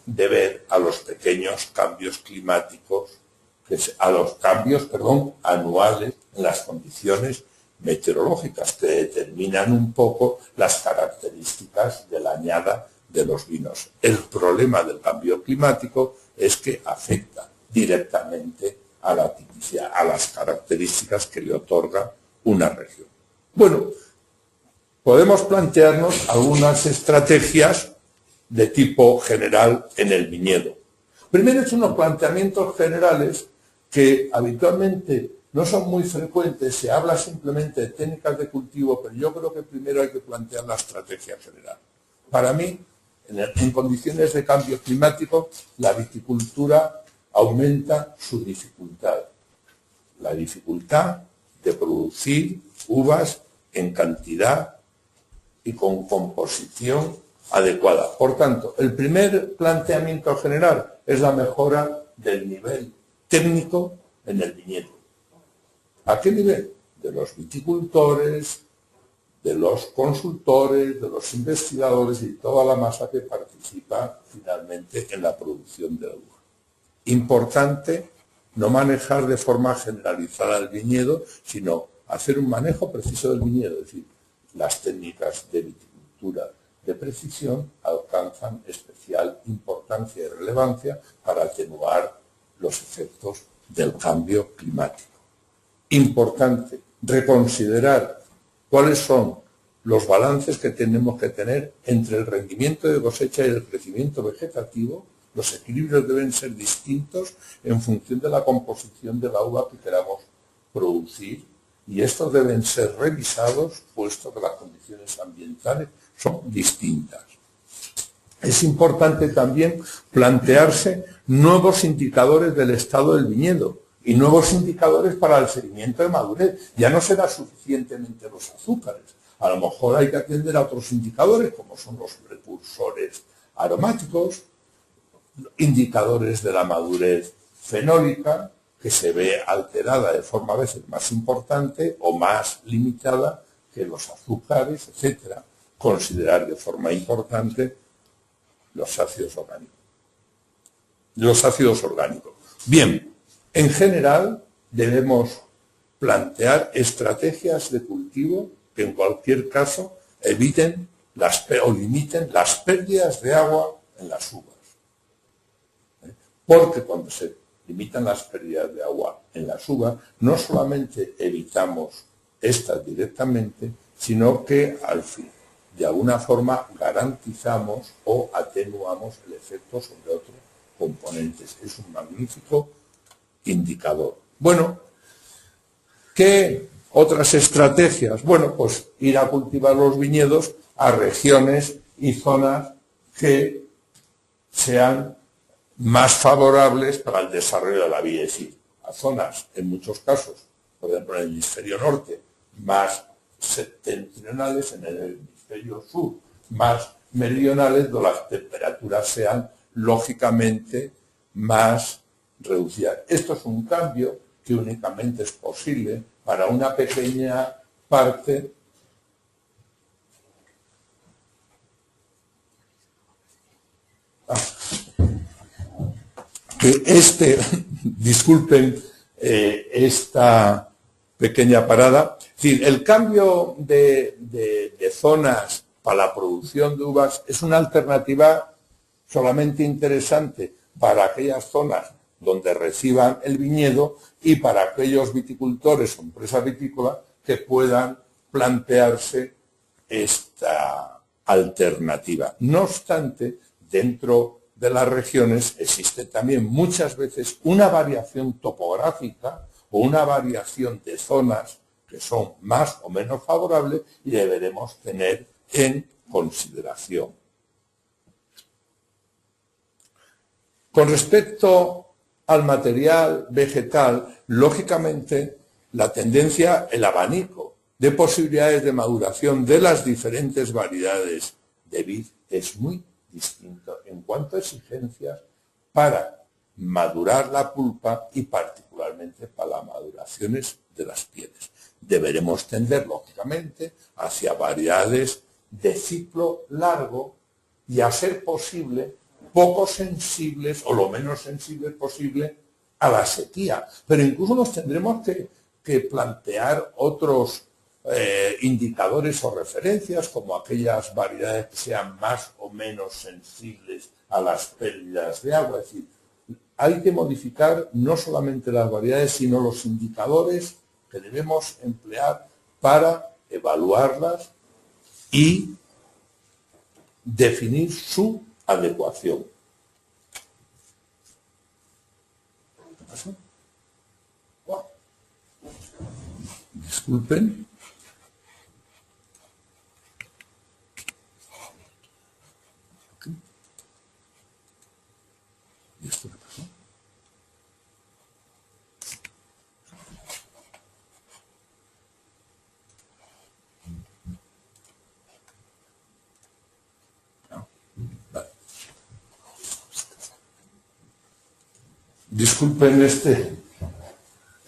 deber a los pequeños cambios climáticos, a los cambios, anuales en las condiciones meteorológicas que determinan un poco las características de la añada de los vinos. El problema del cambio climático es que afecta directamente a la tipicidad, a las características que le otorga una región. Bueno, podemos plantearnos algunas estrategias de tipo general en el viñedo. Primero es unos planteamientos generales que habitualmente no son muy frecuentes, se habla simplemente de técnicas de cultivo, pero yo creo que primero hay que plantear la estrategia general. Para mí, en condiciones de cambio climático, la viticultura aumenta su dificultad. La dificultad de producir uvas en cantidad y con composición adecuada. Por tanto, el primer planteamiento general es la mejora del nivel técnico en el viñedo. ¿A qué nivel? De los viticultores, de los consultores, de los investigadores y toda la masa que participa finalmente en la producción de la uva. Importante no manejar de forma generalizada el viñedo, sino hacer un manejo preciso del viñedo, es decir, las técnicas de viticultura de precisión alcanzan especial importancia y relevancia para atenuar los efectos del cambio climático. Importante reconsiderar cuáles son los balances que tenemos que tener entre el rendimiento de cosecha y el crecimiento vegetativo. Los equilibrios deben ser distintos en función de la composición de la uva que queramos producir y estos deben ser revisados puesto que las condiciones ambientales son distintas. Es importante también plantearse nuevos indicadores del estado del viñedo y nuevos indicadores para el seguimiento de madurez. Ya no será suficientemente los azúcares. A lo mejor hay que atender a otros indicadores como son los precursores aromáticos, indicadores de la madurez fenólica, que se ve alterada de forma a veces más importante o más limitada que los azúcares, etcétera. Considerar de forma importante los ácidos orgánicos. Bien, en general debemos plantear estrategias de cultivo que en cualquier caso eviten o limiten las pérdidas de agua en las uvas. Porque cuando se limitan las pérdidas de agua en las uvas, no solamente evitamos estas directamente, sino que al fin, de alguna forma, garantizamos o atenuamos el efecto sobre otros componentes. Es un magnífico indicador. Bueno, ¿qué otras estrategias? Bueno, pues ir a cultivar los viñedos a regiones y zonas que sean más favorables para el desarrollo de la vid, es decir, a zonas, en muchos casos, por ejemplo en el hemisferio norte, más septentrionales, en el hemisferio sur, más meridionales, donde las temperaturas sean lógicamente más reducidas. Esto es un cambio que únicamente es posible para una pequeña parte disculpen esta pequeña parada. Es decir, el cambio de zonas para la producción de uvas es una alternativa solamente interesante para aquellas zonas donde reciban el viñedo y para aquellos viticultores o empresas vitícolas que puedan plantearse esta alternativa. No obstante, dentro de las regiones existe también muchas veces una variación topográfica o una variación de zonas que son más o menos favorables y deberemos tener en consideración. Con respecto al material vegetal, lógicamente la tendencia, el abanico de posibilidades de maduración de las diferentes variedades de vid es muy distinto en cuanto a exigencias para madurar la pulpa y particularmente para las maduraciones de las pieles. Deberemos tender, lógicamente, hacia variedades de ciclo largo y, a ser posible, poco sensibles o lo menos sensibles posible a la sequía. Pero incluso nos tendremos que plantear otros indicadores o referencias, como aquellas variedades que sean más o menos sensibles a las pérdidas de agua. Es decir, hay que modificar no solamente las variedades, sino los indicadores que debemos emplear para evaluarlas y definir su adecuación. ¿Qué pasó? Wow. Disculpen. ¿Y esto qué pasó? No. Vale. Disculpen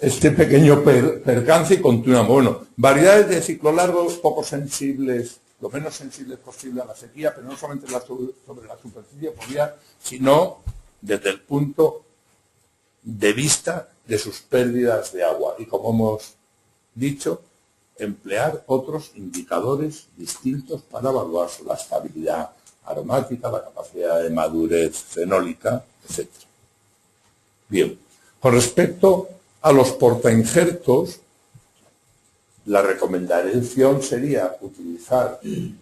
este pequeño percance y continuamos. Bueno, variedades de ciclo largo poco sensibles, lo menos sensibles posible a la sequía, pero no solamente sobre la superficie foliar, sino desde el punto de vista de sus pérdidas de agua. Y como hemos dicho, emplear otros indicadores distintos para evaluar la estabilidad aromática, la capacidad de madurez fenólica, etc. Bien, con respecto a los portainjertos, la recomendación sería utilizar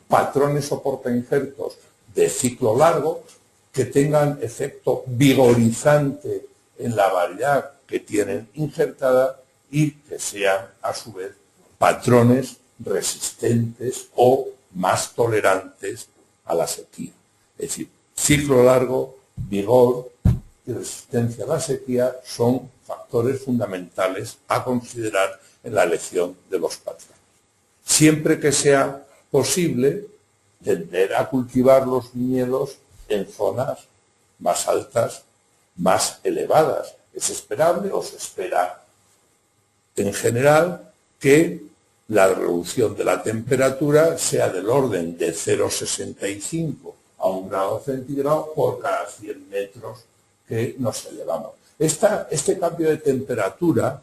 patrones o portainjertos de ciclo largo que tengan efecto vigorizante en la variedad que tienen injertada y que sean, a su vez, patrones resistentes o más tolerantes a la sequía. Es decir, ciclo largo, vigor y resistencia a la sequía son factores fundamentales a considerar en la elección de los patrones. Siempre que sea posible, tender a cultivar los viñedos en zonas más altas, más elevadas. Es esperable o se espera en general que la reducción de la temperatura sea del orden de 0,65 a 1 grado centígrado por cada 100 metros que nos elevamos. Este cambio de temperatura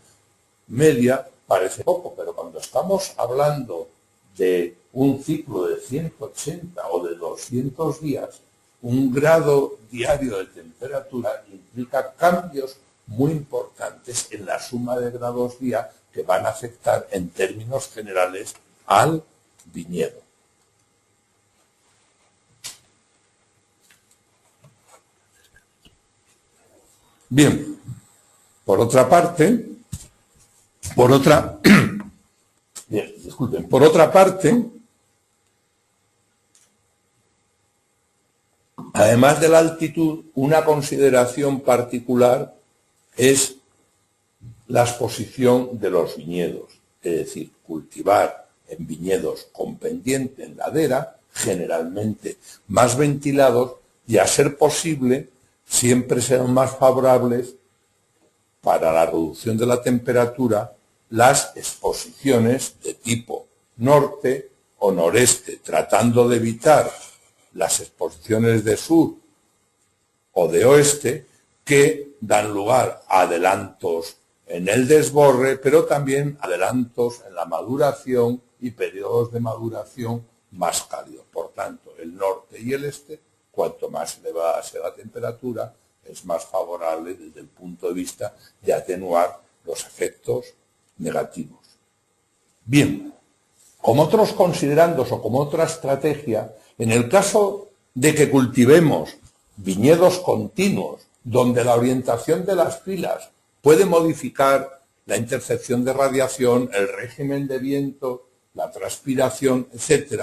media parece poco, pero cuando estamos hablando de un ciclo de 180 o de 200 días, 1 grado diario de temperatura implica cambios muy importantes en la suma de grados día que van a afectar en términos generales al viñedo. Bien, por otra parte, además de la altitud, una consideración particular es la exposición de los viñedos, es decir, cultivar en viñedos con pendiente en ladera, generalmente más ventilados, y a ser posible siempre serán más favorables para la reducción de la temperatura las exposiciones de tipo norte o noreste, tratando de evitar las exposiciones de sur o de oeste que dan lugar a adelantos en el desborre, pero también adelantos en la maduración y periodos de maduración más cálidos. Por tanto, el norte y el este, cuanto más elevada sea la temperatura, es más favorable desde el punto de vista de atenuar los efectos negativos. Bien, como otros considerandos o como otra estrategia, en el caso de que cultivemos viñedos continuos, donde la orientación de las filas puede modificar la intercepción de radiación, el régimen de viento, la transpiración, etc.,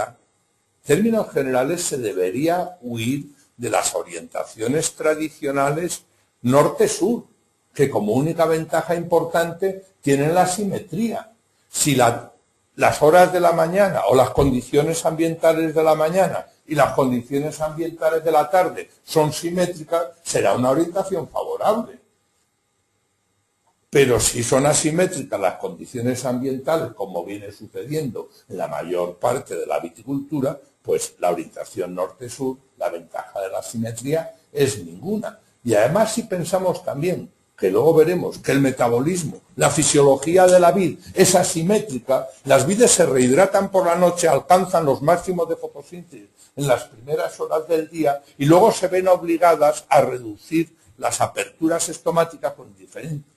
en términos generales se debería huir de las orientaciones tradicionales norte-sur, que como única ventaja importante tienen la simetría. Si las horas de la mañana o las condiciones ambientales de la mañana y las condiciones ambientales de la tarde son simétricas, será una orientación favorable. Pero si son asimétricas las condiciones ambientales, como viene sucediendo en la mayor parte de la viticultura, pues la orientación norte-sur, la ventaja de la simetría es ninguna. Y además, si pensamos también, que luego veremos que el metabolismo, la fisiología de la vid es asimétrica, las vides se rehidratan por la noche, alcanzan los máximos de fotosíntesis en las primeras horas del día y luego se ven obligadas a reducir las aperturas estomáticas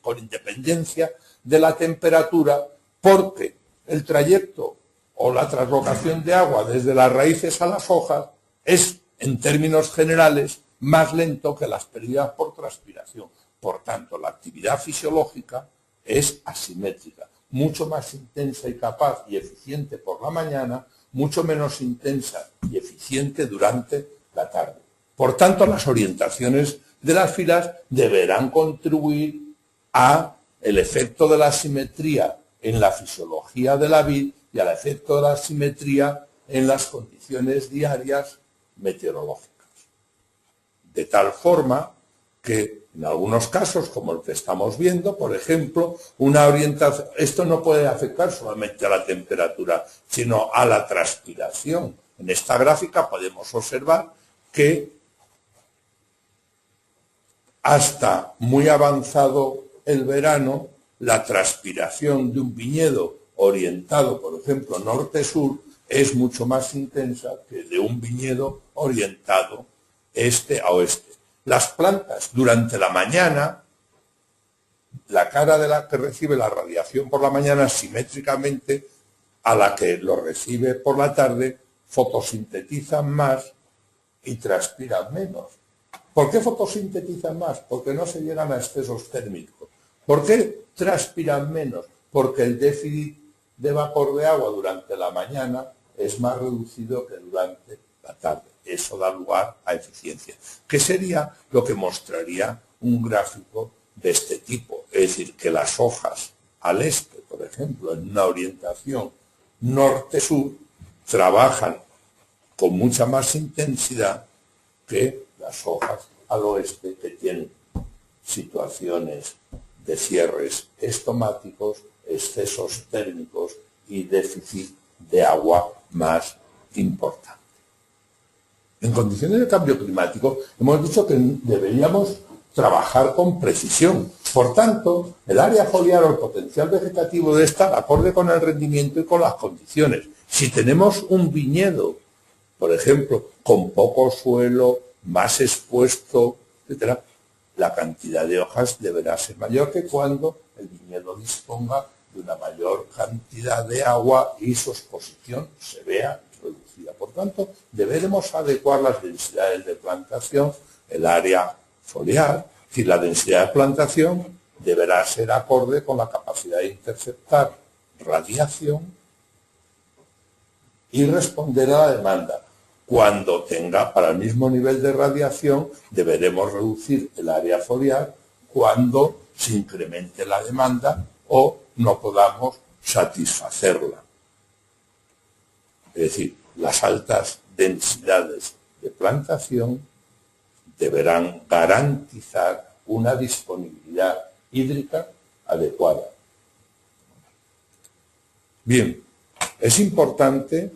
con independencia de la temperatura, porque el trayecto o la translocación de agua desde las raíces a las hojas es, en términos generales, más lento que las pérdidas por transpiración. Por tanto, la actividad fisiológica es asimétrica, mucho más intensa y capaz y eficiente por la mañana, mucho menos intensa y eficiente durante la tarde. Por tanto, las orientaciones de las filas deberán contribuir a el efecto de la simetría en la fisiología de la vid y al efecto de la simetría en las condiciones diarias meteorológicas. De tal forma que en algunos casos, como el que estamos viendo, por ejemplo, una orientación, esto no puede afectar solamente a la temperatura, sino a la transpiración. En esta gráfica podemos observar que hasta muy avanzado el verano, la transpiración de un viñedo orientado, por ejemplo, norte-sur, es mucho más intensa que el de un viñedo orientado este a oeste. Las plantas durante la mañana, la cara de la que recibe la radiación por la mañana simétricamente a la que lo recibe por la tarde, fotosintetizan más y transpiran menos. ¿Por qué fotosintetizan más? Porque no se llegan a excesos térmicos. ¿Por qué transpiran menos? Porque el déficit de vapor de agua durante la mañana es más reducido que durante la tarde. Eso da lugar a eficiencia, que sería lo que mostraría un gráfico de este tipo. Es decir, que las hojas al este, por ejemplo, en una orientación norte-sur, trabajan con mucha más intensidad que las hojas al oeste, que tienen situaciones de cierres estomáticos, excesos térmicos y déficit de agua más importante. En condiciones de cambio climático hemos dicho que deberíamos trabajar con precisión. Por tanto, el área foliar o el potencial vegetativo debe estar acorde con el rendimiento y con las condiciones. Si tenemos un viñedo, por ejemplo, con poco suelo, más expuesto, etc., la cantidad de hojas deberá ser mayor que cuando el viñedo disponga de una mayor cantidad de agua y su exposición se vea reducida. Por tanto, deberemos adecuar las densidades de plantación, el área foliar, es decir, la densidad de plantación deberá ser acorde con la capacidad de interceptar radiación y responder a la demanda. Cuando tenga para el mismo nivel de radiación, deberemos reducir el área foliar cuando se incremente la demanda o no podamos satisfacerla. Es decir, las altas densidades de plantación deberán garantizar una disponibilidad hídrica adecuada. Bien, es importante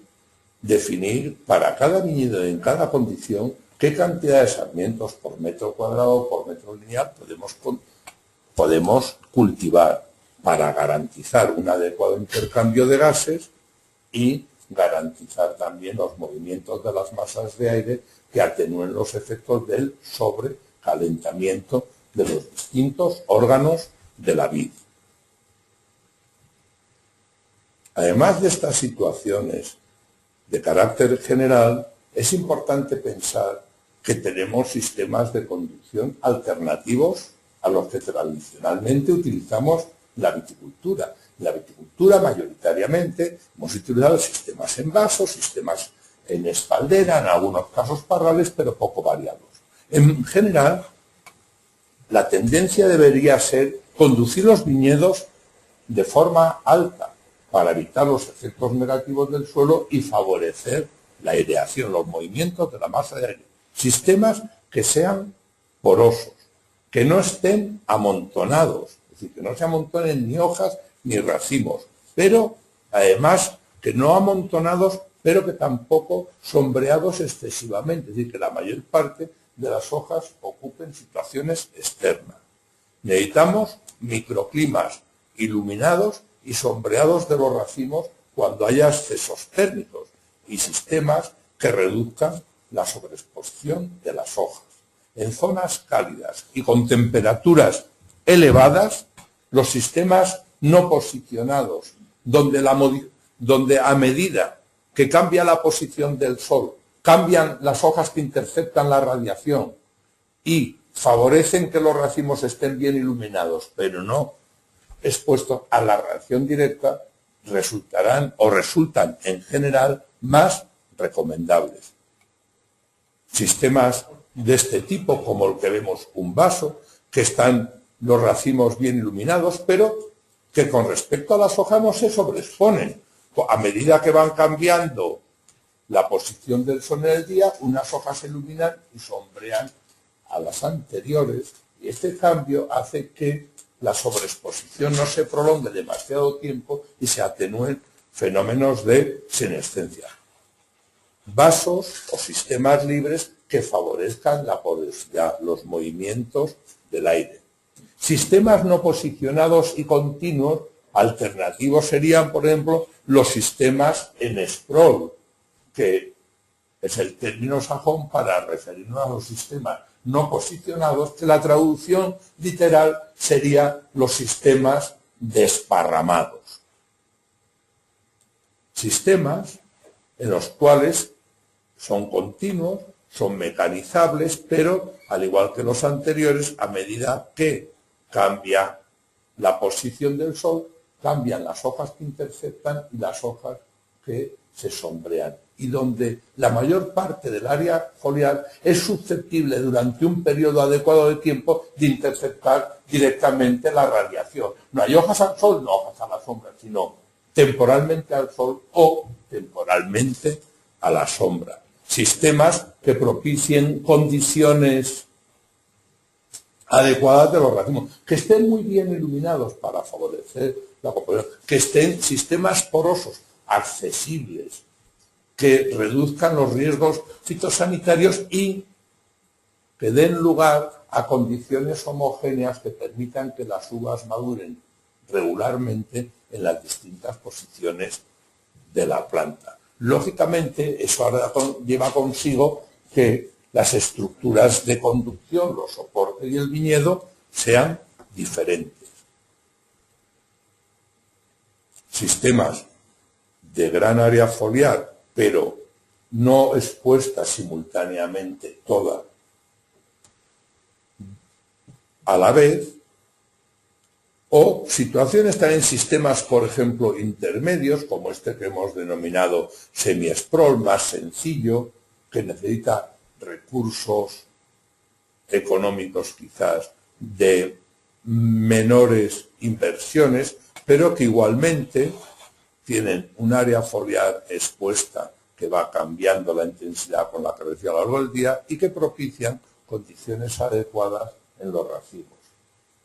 definir para cada viñedo y en cada condición qué cantidad de sarmientos por metro cuadrado o por metro lineal podemos cultivar para garantizar un adecuado intercambio de gases y garantizar también los movimientos de las masas de aire que atenúen los efectos del sobrecalentamiento de los distintos órganos de la vid. Además de estas situaciones de carácter general, es importante pensar que tenemos sistemas de conducción alternativos a los que tradicionalmente utilizamos la viticultura. En la viticultura mayoritariamente hemos utilizado sistemas en vaso, sistemas en espaldera, en algunos casos parrales, pero poco variados. En general, la tendencia debería ser conducir los viñedos de forma alta para evitar los efectos negativos del suelo y favorecer la aireación, los movimientos de la masa de aire. Sistemas que sean porosos, que no estén amontonados, es decir, que no se amontonen ni hojas ni racimos, pero además que no amontonados, pero que tampoco sombreados excesivamente, es decir, que la mayor parte de las hojas ocupen situaciones externas. Necesitamos microclimas iluminados y sombreados de los racimos cuando haya excesos térmicos y sistemas que reduzcan la sobreexposición de las hojas. En zonas cálidas y con temperaturas elevadas, los sistemas no posicionados, donde a medida que cambia la posición del sol, cambian las hojas que interceptan la radiación y favorecen que los racimos estén bien iluminados, pero no expuestos a la radiación directa, resultan en general más recomendables. Sistemas de este tipo, como el que vemos un vaso, que están los racimos bien iluminados, pero que con respecto a las hojas no se sobreexponen. A medida que van cambiando la posición del sol en el día, unas hojas se iluminan y sombrean a las anteriores, y este cambio hace que la sobreexposición no se prolongue demasiado tiempo y se atenúen fenómenos de senescencia. Vasos o sistemas libres que favorezcan la porosidad, los movimientos del aire. Sistemas no posicionados y continuos Alternativos serían, por ejemplo, los sistemas en sprawl, que es el término sajón para referirnos a los sistemas no posicionados, que la traducción literal sería los sistemas desparramados. Sistemas en los cuales son continuos, son mecanizables, pero al igual que los anteriores, a medida que cambia la posición del sol, cambian las hojas que interceptan y las hojas que se sombrean, y donde la mayor parte del área foliar es susceptible durante un periodo adecuado de tiempo de interceptar directamente la radiación. No hay hojas al sol, no hojas a la sombra, sino temporalmente al sol o temporalmente a la sombra. Sistemas que propicien condiciones adecuadas de los racimos, que estén muy bien iluminados para favorecer la composición, que estén sistemas porosos, accesibles, que reduzcan los riesgos fitosanitarios y que den lugar a condiciones homogéneas que permitan que las uvas maduren regularmente en las distintas posiciones de la planta. Lógicamente, eso ahora lleva consigo que las estructuras de conducción, los soportes y el viñedo sean diferentes. Sistemas de gran área foliar, pero no expuesta simultáneamente toda a la vez, o situaciones también sistemas, por ejemplo, intermedios, como este que hemos denominado semi-sprawl, más sencillo, que necesita recursos económicos quizás de menores inversiones, pero que igualmente tienen un área foliar expuesta que va cambiando la intensidad con la que recibe a lo largo del día y que propician condiciones adecuadas en los racimos,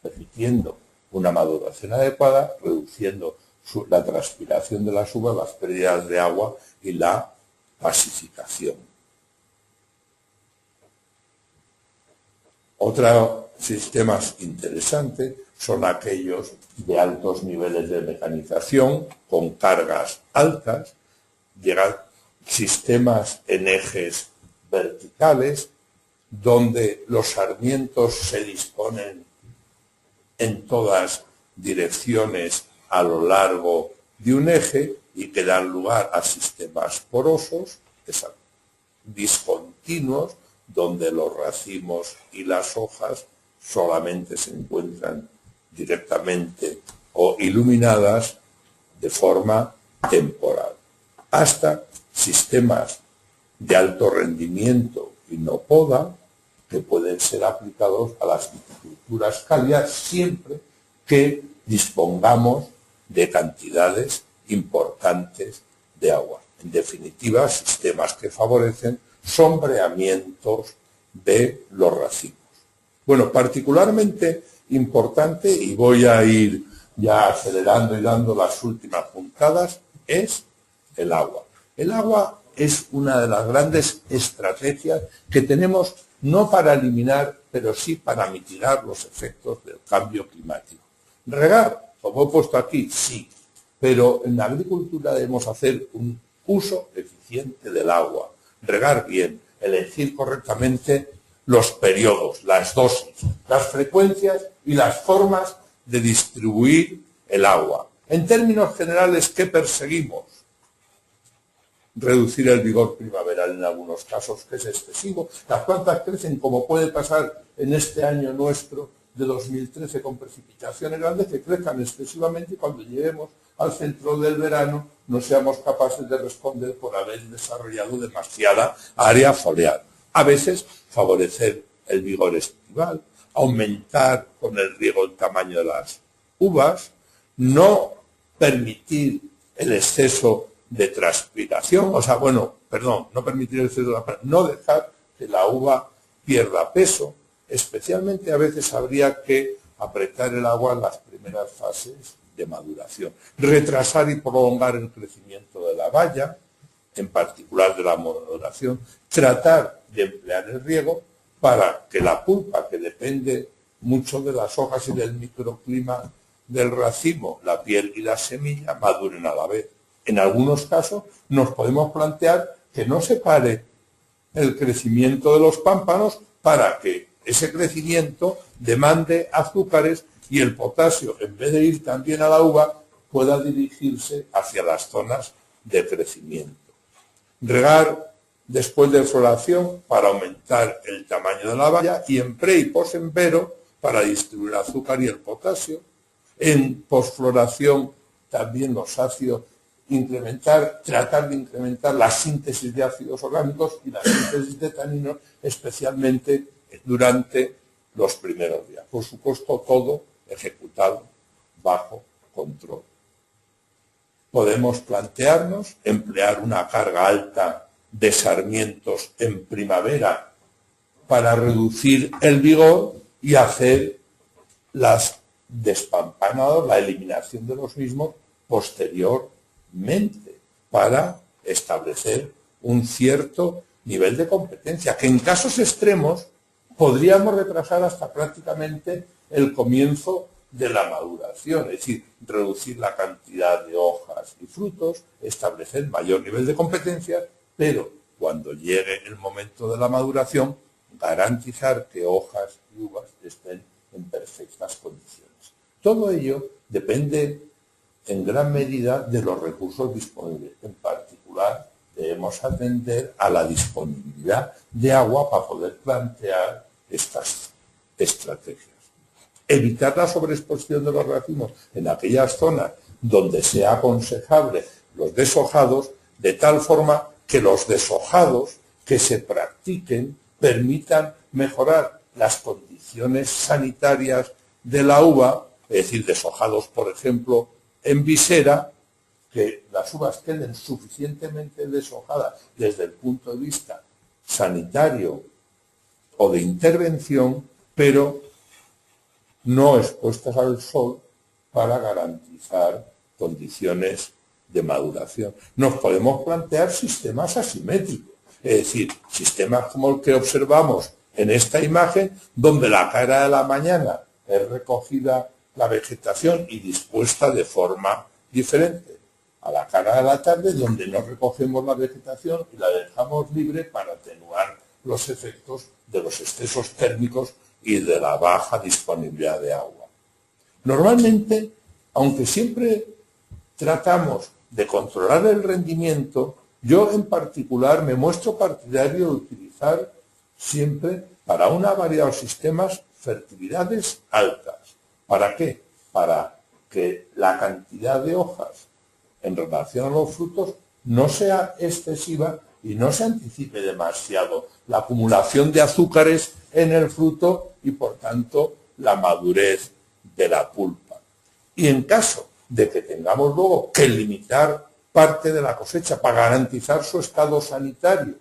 permitiendo una maduración adecuada, reduciendo la transpiración de las uvas, las pérdidas de agua y la pasificación. Otros sistemas interesantes son aquellos de altos niveles de mecanización, con cargas altas, llegan sistemas en ejes verticales, donde los sarmientos se disponen en todas direcciones a lo largo de un eje y que dan lugar a sistemas porosos, discontinuos, donde los racimos y las hojas solamente se encuentran directamente o iluminadas de forma temporal, hasta sistemas de alto rendimiento y no poda que pueden ser aplicados a las viticulturas cálidas siempre que dispongamos de cantidades importantes de agua. En definitiva, sistemas que favorecen sombreamientos de los racimos. Bueno, particularmente importante, y voy a ir ya acelerando y dando las últimas puntadas, es el agua. El agua es una de las grandes estrategias que tenemos no para eliminar, pero sí para mitigar los efectos del cambio climático. Regar, como he puesto aquí, sí, pero en la agricultura debemos hacer un uso eficiente del agua, regar bien, elegir correctamente los periodos, las dosis, las frecuencias y las formas de distribuir el agua. En términos generales, ¿qué perseguimos? Reducir el vigor primaveral en algunos casos, que es excesivo. Las plantas crecen, como puede pasar en este año nuestro de 2013, con precipitaciones grandes que crezcan excesivamente y cuando lleguemos al centro del verano no seamos capaces de responder por haber desarrollado demasiada área foliar. A veces favorecer el vigor estival, aumentar con el riego el tamaño de las uvas, no permitir el exceso de transpiración, no permitir el exceso de transpiración, no dejar que la uva pierda peso, especialmente a veces habría que apretar el agua en las primeras fases de maduración, retrasar y prolongar el crecimiento de la baya, en particular de la maduración, tratar de emplear el riego para que la pulpa, que depende mucho de las hojas y del microclima del racimo, la piel y la semilla, maduren a la vez. En algunos casos nos podemos plantear que no se pare el crecimiento de los pámpanos para que ese crecimiento demande azúcares y el potasio, en vez de ir también a la uva, pueda dirigirse hacia las zonas de crecimiento. Regar después de floración para aumentar el tamaño de la baya y en pre y posempero para distribuir el azúcar y el potasio. En posfloración también los ácidos, tratar de incrementar la síntesis de ácidos orgánicos y la síntesis de taninos, especialmente durante los primeros días. Por supuesto, todo ejecutado bajo control. Podemos plantearnos emplear una carga alta de sarmientos en primavera para reducir el vigor y hacer las despampanadas, la eliminación de los mismos posteriormente, para establecer un cierto nivel de competencia, que en casos extremos podríamos retrasar hasta prácticamente el comienzo de la maduración, es decir, reducir la cantidad de hojas y frutos, establecer mayor nivel de competencia, pero cuando llegue el momento de la maduración, garantizar que hojas y uvas estén en perfectas condiciones. Todo ello depende en gran medida de los recursos disponibles. En particular, debemos atender a la disponibilidad de agua para poder plantear estas estrategias. Evitar la sobreexposición de los racimos en aquellas zonas donde sea aconsejable los deshojados, de tal forma que los deshojados que se practiquen permitan mejorar las condiciones sanitarias de la uva, es decir, deshojados, por ejemplo, en visera, que las uvas queden suficientemente deshojadas desde el punto de vista sanitario o de intervención, pero no expuestas al sol para garantizar condiciones de maduración. Nos podemos plantear sistemas asimétricos, es decir, sistemas como el que observamos en esta imagen, donde la cara de la mañana es recogida la vegetación y dispuesta de forma diferente a la cara de la tarde, donde no recogemos la vegetación y la dejamos libre para atenuar los efectos de los excesos térmicos y de la baja disponibilidad de agua. Normalmente, aunque siempre tratamos de controlar el rendimiento, yo en particular me muestro partidario de utilizar siempre para una variedad de sistemas fertilidades altas. ¿Para qué? Para que la cantidad de hojas en relación a los frutos no sea excesiva y no se anticipe demasiado la acumulación de azúcares en el fruto y, por tanto, la madurez de la pulpa. Y en caso de que tengamos luego que limitar parte de la cosecha para garantizar su estado sanitario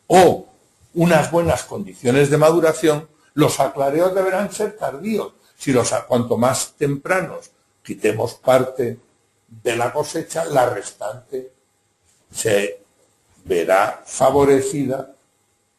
o unas buenas condiciones de maduración, los aclareos deberán ser tardíos. Cuanto más tempranos quitemos parte de la cosecha, la restante se verá favorecida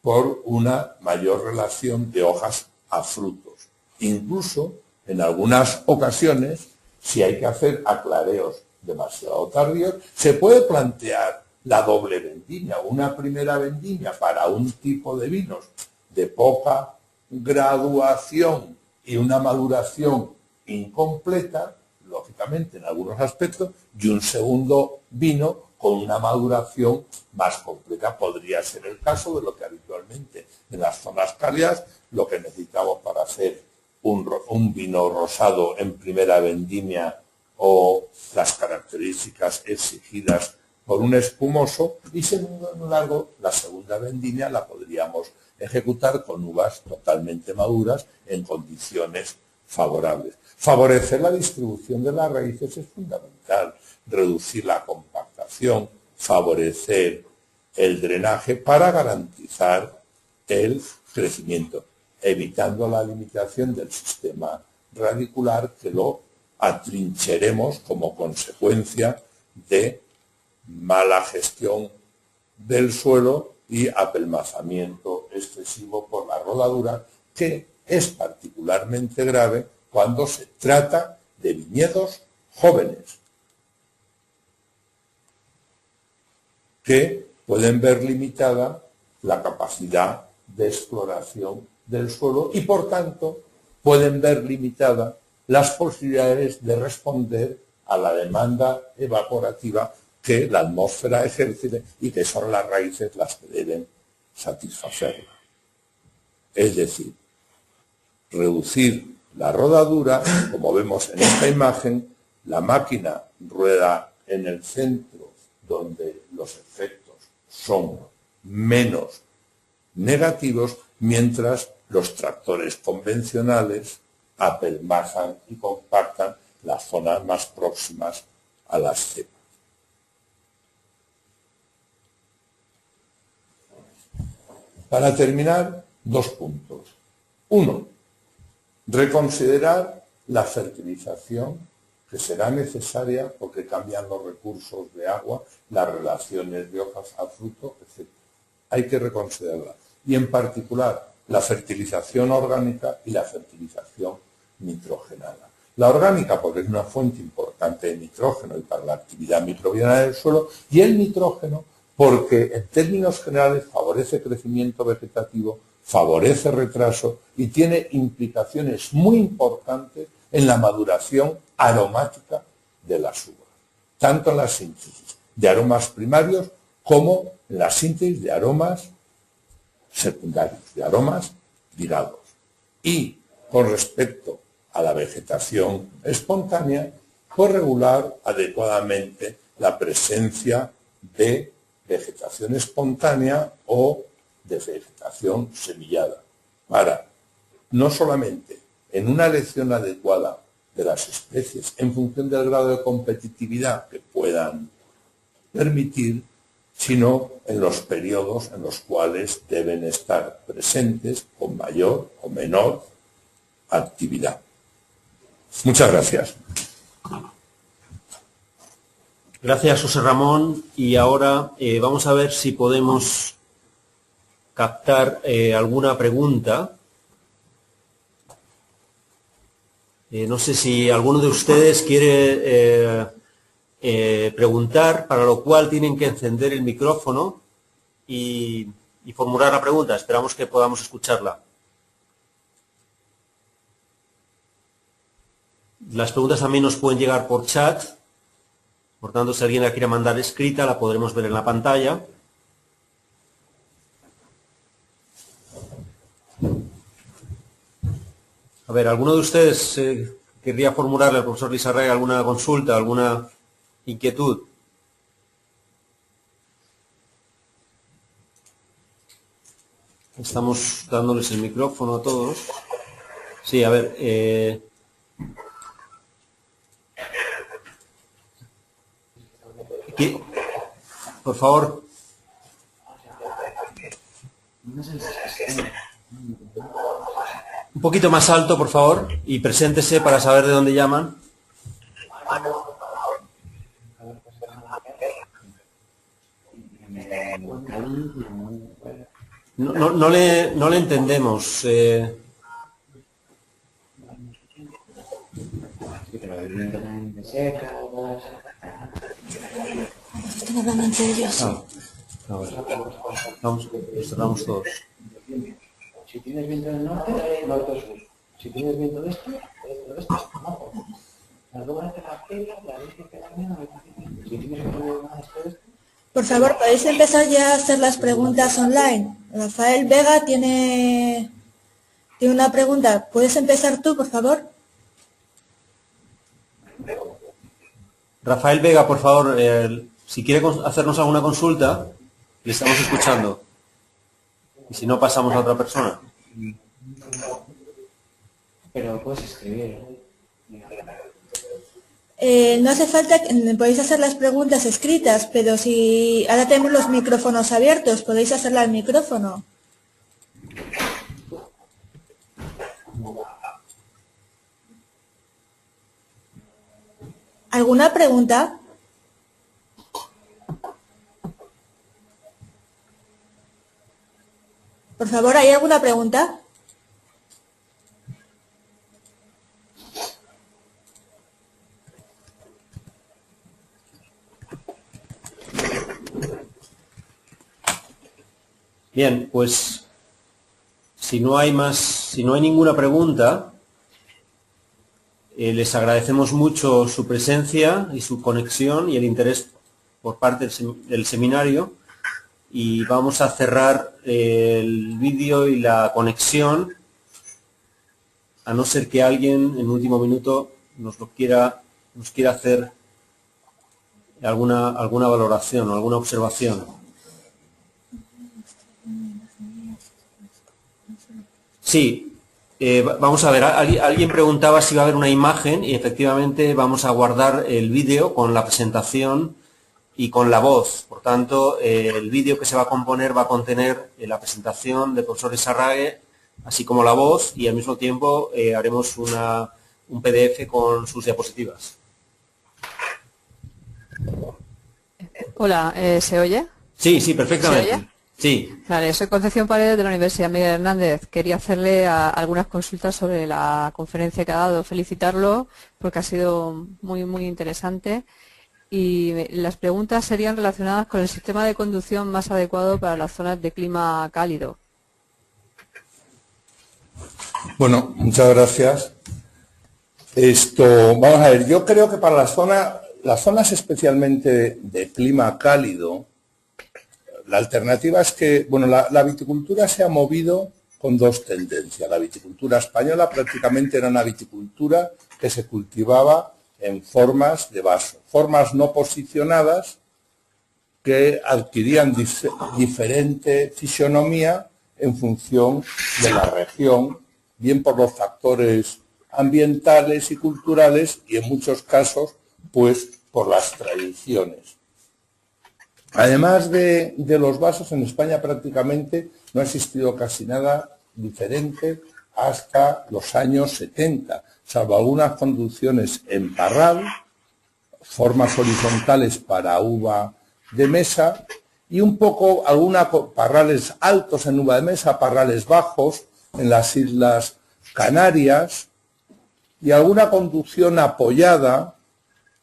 por una mayor relación de hojas a frutos. Incluso, en algunas ocasiones, si hay que hacer aclareos demasiado tardíos, se puede plantear la doble vendimia, una primera vendimia para un tipo de vinos de poca graduación y una maduración incompleta, lógicamente en algunos aspectos, y un segundo vino con una maduración más completa. Podría ser el caso de lo que habitualmente en las zonas cálidas, lo que necesitamos para hacer un vino rosado en primera vendimia o las características exigidas por un espumoso, y segundo largo, la segunda vendimia la podríamos ejecutar con uvas totalmente maduras en condiciones favorables. Favorecer la distribución de las raíces es fundamental, reducir la compactación, favorecer el drenaje para garantizar el crecimiento, evitando la limitación del sistema radicular, que lo atrincheremos como consecuencia de mala gestión del suelo y apelmazamiento excesivo por la rodadura, que es particularmente grave cuando se trata de viñedos jóvenes, que pueden ver limitada la capacidad de exploración del suelo y, por tanto, pueden ver limitada las posibilidades de responder a la demanda evaporativa que la atmósfera ejerce y que son las raíces las que deben satisfacerla. Es decir, reducir la rodadura, como vemos en esta imagen, la máquina rueda en el centro donde los efectos son menos negativos, mientras los tractores convencionales apelmazan y compactan las zonas más próximas a las cepas. Para terminar, 2 puntos. 1. Reconsiderar la fertilización que será necesaria porque cambian los recursos de agua, las relaciones de hojas a fruto, etc. Hay que reconsiderarla. Y en particular, la fertilización orgánica y la fertilización nitrogenada. La orgánica porque es una fuente importante de nitrógeno y para la actividad microbiana del suelo, y el nitrógeno porque en términos generales favorece crecimiento vegetativo, favorece retraso y tiene implicaciones muy importantes en la maduración aromática de las uvas, tanto en la síntesis de aromas primarios como en la síntesis de aromas secundarios, de aromas ligados. Y con respecto a la vegetación espontánea, pues regular adecuadamente la presencia de vegetación espontánea o de vegetación semillada, para no solamente en una elección adecuada de las especies en función del grado de competitividad que puedan permitir, sino en los periodos en los cuales deben estar presentes con mayor o menor actividad. Muchas gracias. Gracias, José Ramón. Y ahora vamos a ver si podemos captar alguna pregunta. No sé si alguno de ustedes quiere preguntar, para lo cual tienen que encender el micrófono y formular la pregunta. Esperamos que podamos escucharla. Las preguntas también nos pueden llegar por chat. Por tanto, si alguien la quiere mandar escrita, la podremos ver en la pantalla. A ver, ¿alguno de ustedes querría formularle al profesor Lizarraga alguna consulta, alguna inquietud? Estamos dándoles el micrófono a todos. Sí, a ver. Por favor. Un poquito más alto, por favor, y preséntese para saber de dónde llaman. No le entendemos. Están hablando entre ellos. A ver. Vamos, los cerramos todos. Si tienes viento del norte, norte-sur. Si tienes viento de este, oeste, norte. Las dos de la fila, la dice que la mía, si tienes viento de este. Por favor, podéis empezar ya a hacer las preguntas online. Rafael Vega tiene una pregunta. ¿Puedes empezar tú, por favor? Rafael Vega, por favor, si quiere hacernos alguna consulta, le estamos escuchando. Y si no, pasamos a otra persona. Pero puedes escribir. No hace falta, podéis hacer las preguntas escritas, pero si ahora tenemos los micrófonos abiertos, podéis hacerla al micrófono. ¿Alguna pregunta? Por favor, ¿hay alguna pregunta? Bien, pues si no hay ninguna pregunta, les agradecemos mucho su presencia y su conexión y el interés por parte del seminario, y vamos a cerrar el vídeo y la conexión, a no ser que alguien en último minuto nos quiera hacer alguna valoración o alguna observación. Sí, vamos a ver, alguien preguntaba si va a haber una imagen, y efectivamente vamos a guardar el vídeo con la presentación y con la voz. Por tanto, el vídeo que se va a componer va a contener la presentación del profesor Izarrague, así como la voz, y al mismo tiempo haremos un PDF con sus diapositivas. Hola, ¿se oye? Sí, sí, perfectamente. ¿Se oye? Sí. Vale, soy Concepción Paredes de la Universidad Miguel Hernández. Quería hacerle algunas consultas sobre la conferencia que ha dado. Felicitarlo porque ha sido muy, muy interesante. Y las preguntas serían relacionadas con el sistema de conducción más adecuado para las zonas de clima cálido. Bueno, muchas gracias. Vamos a ver, yo creo que para las zonas especialmente de clima cálido, la alternativa es que, bueno, la viticultura se ha movido con dos tendencias. La viticultura española prácticamente era una viticultura que se cultivaba en formas de vaso, formas no posicionadas que adquirían diferente fisionomía en función de la región, bien por los factores ambientales y culturales y en muchos casos, pues, por las tradiciones. Además de los vasos, en España prácticamente no ha existido casi nada diferente hasta los años 70, salvo algunas conducciones en parral, formas horizontales para uva de mesa y un poco algunos parrales altos en uva de mesa, parrales bajos en las Islas Canarias y alguna conducción apoyada,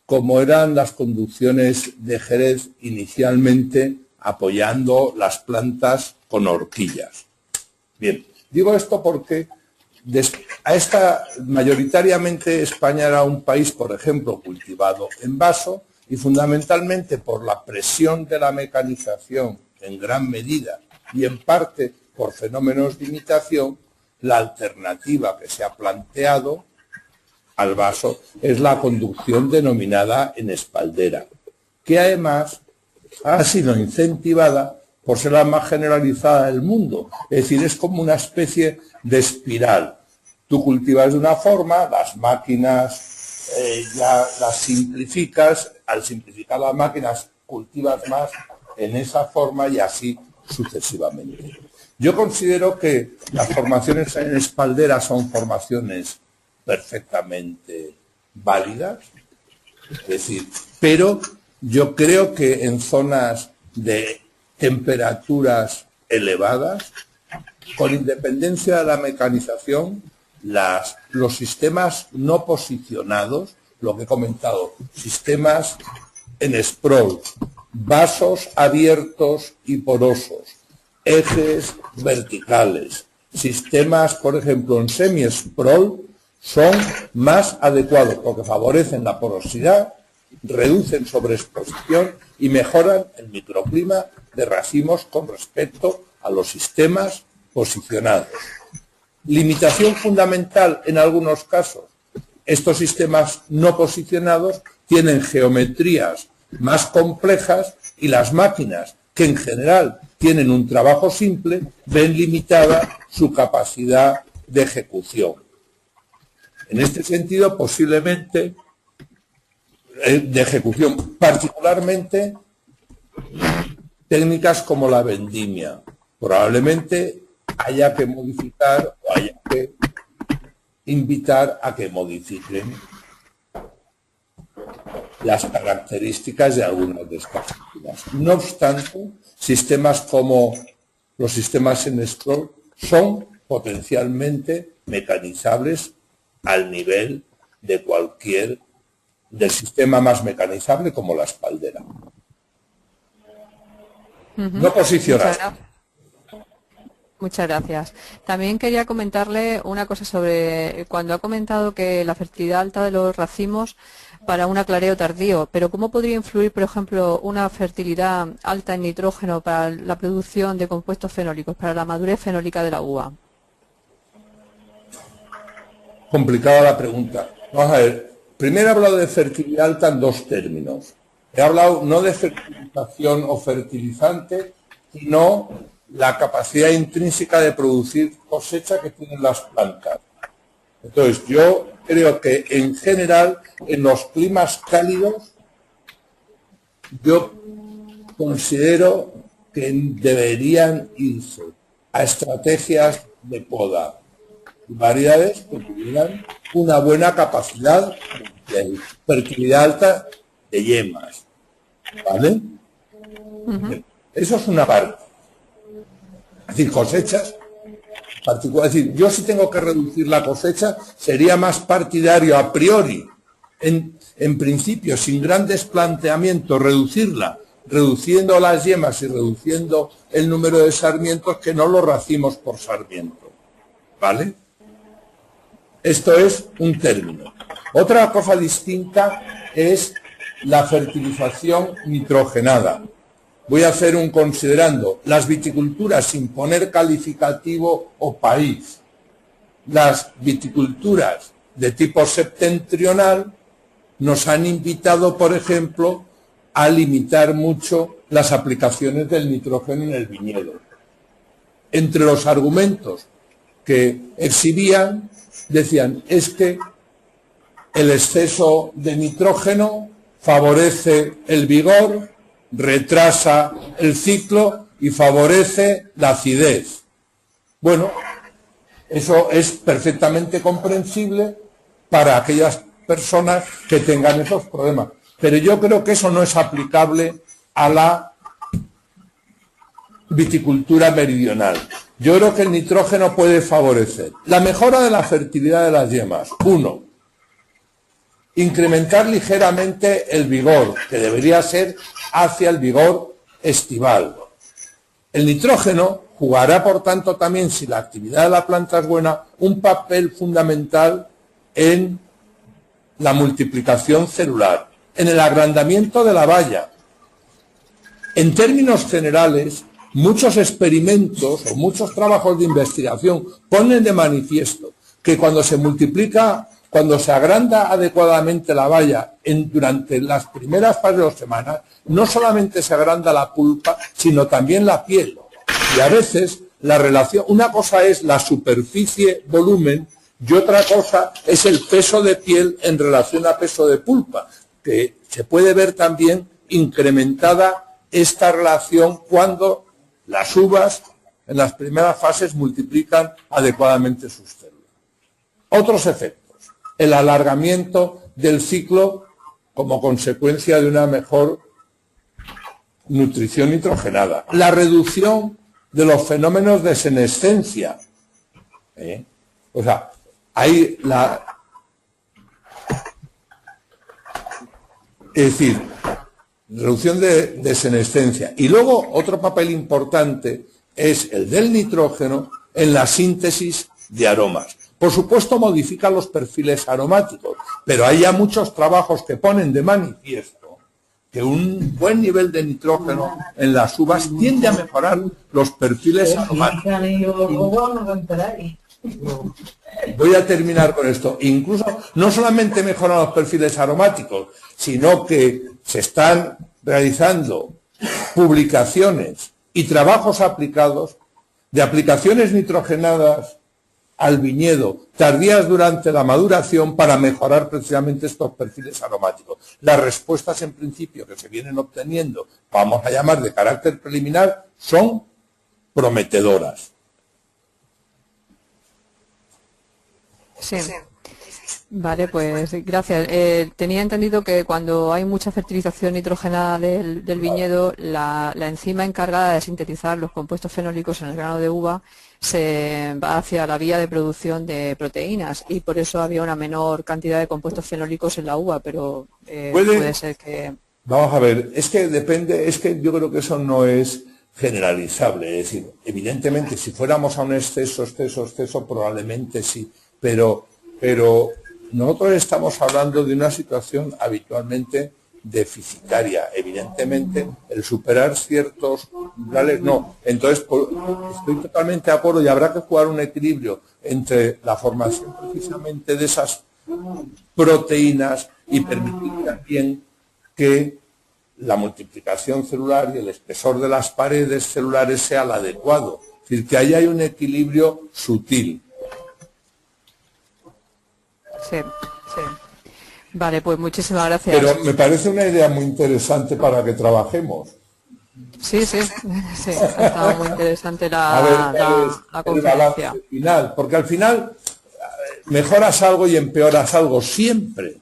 como eran las conducciones de Jerez inicialmente, apoyando las plantas con horquillas. Bien, digo esto porque mayoritariamente España era un país, por ejemplo, cultivado en vaso, y fundamentalmente por la presión de la mecanización en gran medida y en parte por fenómenos de imitación, la alternativa que se ha planteado al vaso es la conducción denominada en espaldera, que además ha sido incentivada por ser la más generalizada del mundo. Es decir, es como una especie de espiral. Tú cultivas de una forma, las máquinas ya las simplificas, al simplificar las máquinas cultivas más en esa forma y así sucesivamente. Yo considero que las formaciones en espaldera son formaciones perfectamente válidas, es decir, pero yo creo que en zonas de temperaturas elevadas, con independencia de la mecanización, los sistemas no posicionados, lo que he comentado, sistemas en sprawl, vasos abiertos y porosos, ejes verticales, sistemas, por ejemplo, en semi-sprawl, son más adecuados porque favorecen la porosidad, reducen sobreexposición y mejoran el microclima de racimos con respecto a los sistemas posicionados. Limitación fundamental en algunos casos. Estos sistemas no posicionados tienen geometrías más complejas y las máquinas, que en general tienen un trabajo simple, ven limitada su capacidad de ejecución. En este sentido, posiblemente, de ejecución, particularmente técnicas como la vendimia, probablemente haya que modificar o haya que invitar a que modifiquen las características de algunas de estas máquinas. No obstante, sistemas como los sistemas en sprawl son potencialmente mecanizables al nivel de del sistema más mecanizable como la espaldera. No posicionar. Muchas gracias. También quería comentarle una cosa sobre cuando ha comentado que la fertilidad alta de los racimos para un aclareo tardío, pero ¿cómo podría influir, por ejemplo, una fertilidad alta en nitrógeno para la producción de compuestos fenólicos, para la madurez fenólica de la uva? Complicada la pregunta. Vamos a ver, primero he hablado de fertilidad alta en dos términos. He hablado no de fertilización o fertilizante, sino la capacidad intrínseca de producir cosecha que tienen las plantas. Entonces, yo creo que en general, en los climas cálidos, yo considero que deberían irse a estrategias de poda y variedades que tuvieran una buena capacidad de fertilidad alta de yemas. ¿Vale? Eso es una parte. Es decir, cosechas particulares. Es decir, yo si tengo que reducir la cosecha, sería más partidario a priori, en principio, sin grandes planteamientos, reducirla, reduciendo las yemas y reduciendo el número de sarmientos, que no los racimos por sarmiento. ¿Vale? Esto es un término. Otra cosa distinta es la fertilización nitrogenada. Voy a hacer un considerando las viticulturas sin poner calificativo o país. Las viticulturas de tipo septentrional nos han invitado, por ejemplo, a limitar mucho las aplicaciones del nitrógeno en el viñedo. Entre los argumentos que exhibían, decían, es que el exceso de nitrógeno favorece el vigor, retrasa el ciclo y favorece la acidez. Bueno, eso es perfectamente comprensible para aquellas personas que tengan esos problemas. Pero yo creo que eso no es aplicable a la viticultura meridional. Yo creo que el nitrógeno puede favorecer la mejora de la fertilidad de las yemas. 1. Incrementar ligeramente el vigor, que debería ser hacia el vigor estival. El nitrógeno jugará, por tanto, también, si la actividad de la planta es buena, un papel fundamental en la multiplicación celular, en el agrandamiento de la valla. En términos generales, muchos experimentos o muchos trabajos de investigación ponen de manifiesto que cuando se multiplica, cuando se agranda adecuadamente la valla durante las primeras fases de 2 semanas, no solamente se agranda la pulpa, sino también la piel. Y a veces la relación, una cosa es la superficie volumen y otra cosa es el peso de piel en relación a peso de pulpa, que se puede ver también incrementada esta relación cuando las uvas en las primeras fases multiplican adecuadamente sus células. Otros efectos. El alargamiento del ciclo como consecuencia de una mejor nutrición nitrogenada. La reducción de los fenómenos de senescencia. O sea, hay la... Es decir, reducción de senescencia. Y luego otro papel importante es el del nitrógeno en la síntesis de aromas. Por supuesto, modifica los perfiles aromáticos, pero hay ya muchos trabajos que ponen de manifiesto que un buen nivel de nitrógeno en las uvas tiende a mejorar los perfiles aromáticos. Voy a terminar con esto. Incluso no solamente mejoran los perfiles aromáticos, sino que se están realizando publicaciones y trabajos aplicados de aplicaciones nitrogenadas al viñedo tardías durante la maduración para mejorar precisamente estos perfiles aromáticos. Las respuestas en principio que se vienen obteniendo, vamos a llamar de carácter preliminar, son prometedoras. Sí. Vale, pues gracias. Tenía entendido que cuando hay mucha fertilización nitrogenada del viñedo, la enzima encargada de sintetizar los compuestos fenólicos en el grano de uva se va hacia la vía de producción de proteínas y por eso había una menor cantidad de compuestos fenólicos en la uva, pero puede ser que... Vamos a ver, es que depende, es que yo creo que eso no es generalizable. Es decir, evidentemente, si fuéramos a un exceso, probablemente sí, pero nosotros estamos hablando de una situación habitualmente deficitaria. Evidentemente, el superar ciertos umbrales no. Entonces, estoy totalmente de acuerdo y habrá que jugar un equilibrio entre la formación precisamente de esas proteínas y permitir también que la multiplicación celular y el espesor de las paredes celulares sea el adecuado. Es decir, que ahí hay un equilibrio sutil. Sí, sí. Vale, pues muchísimas gracias. Pero me parece una idea muy interesante para que trabajemos. Sí, sí, sí. Ha estado muy interesante A ver, la el conferencia. balance final, porque al final mejoras algo y empeoras algo siempre.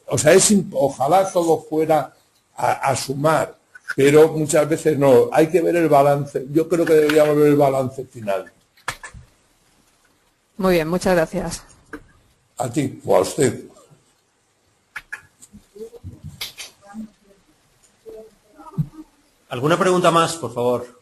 O sea, ojalá todo fuera a sumar, pero muchas veces no. Hay que ver el balance. Yo creo que deberíamos ver el balance final. Muy bien, muchas gracias. A ti o a usted. ¿Alguna pregunta más, por favor?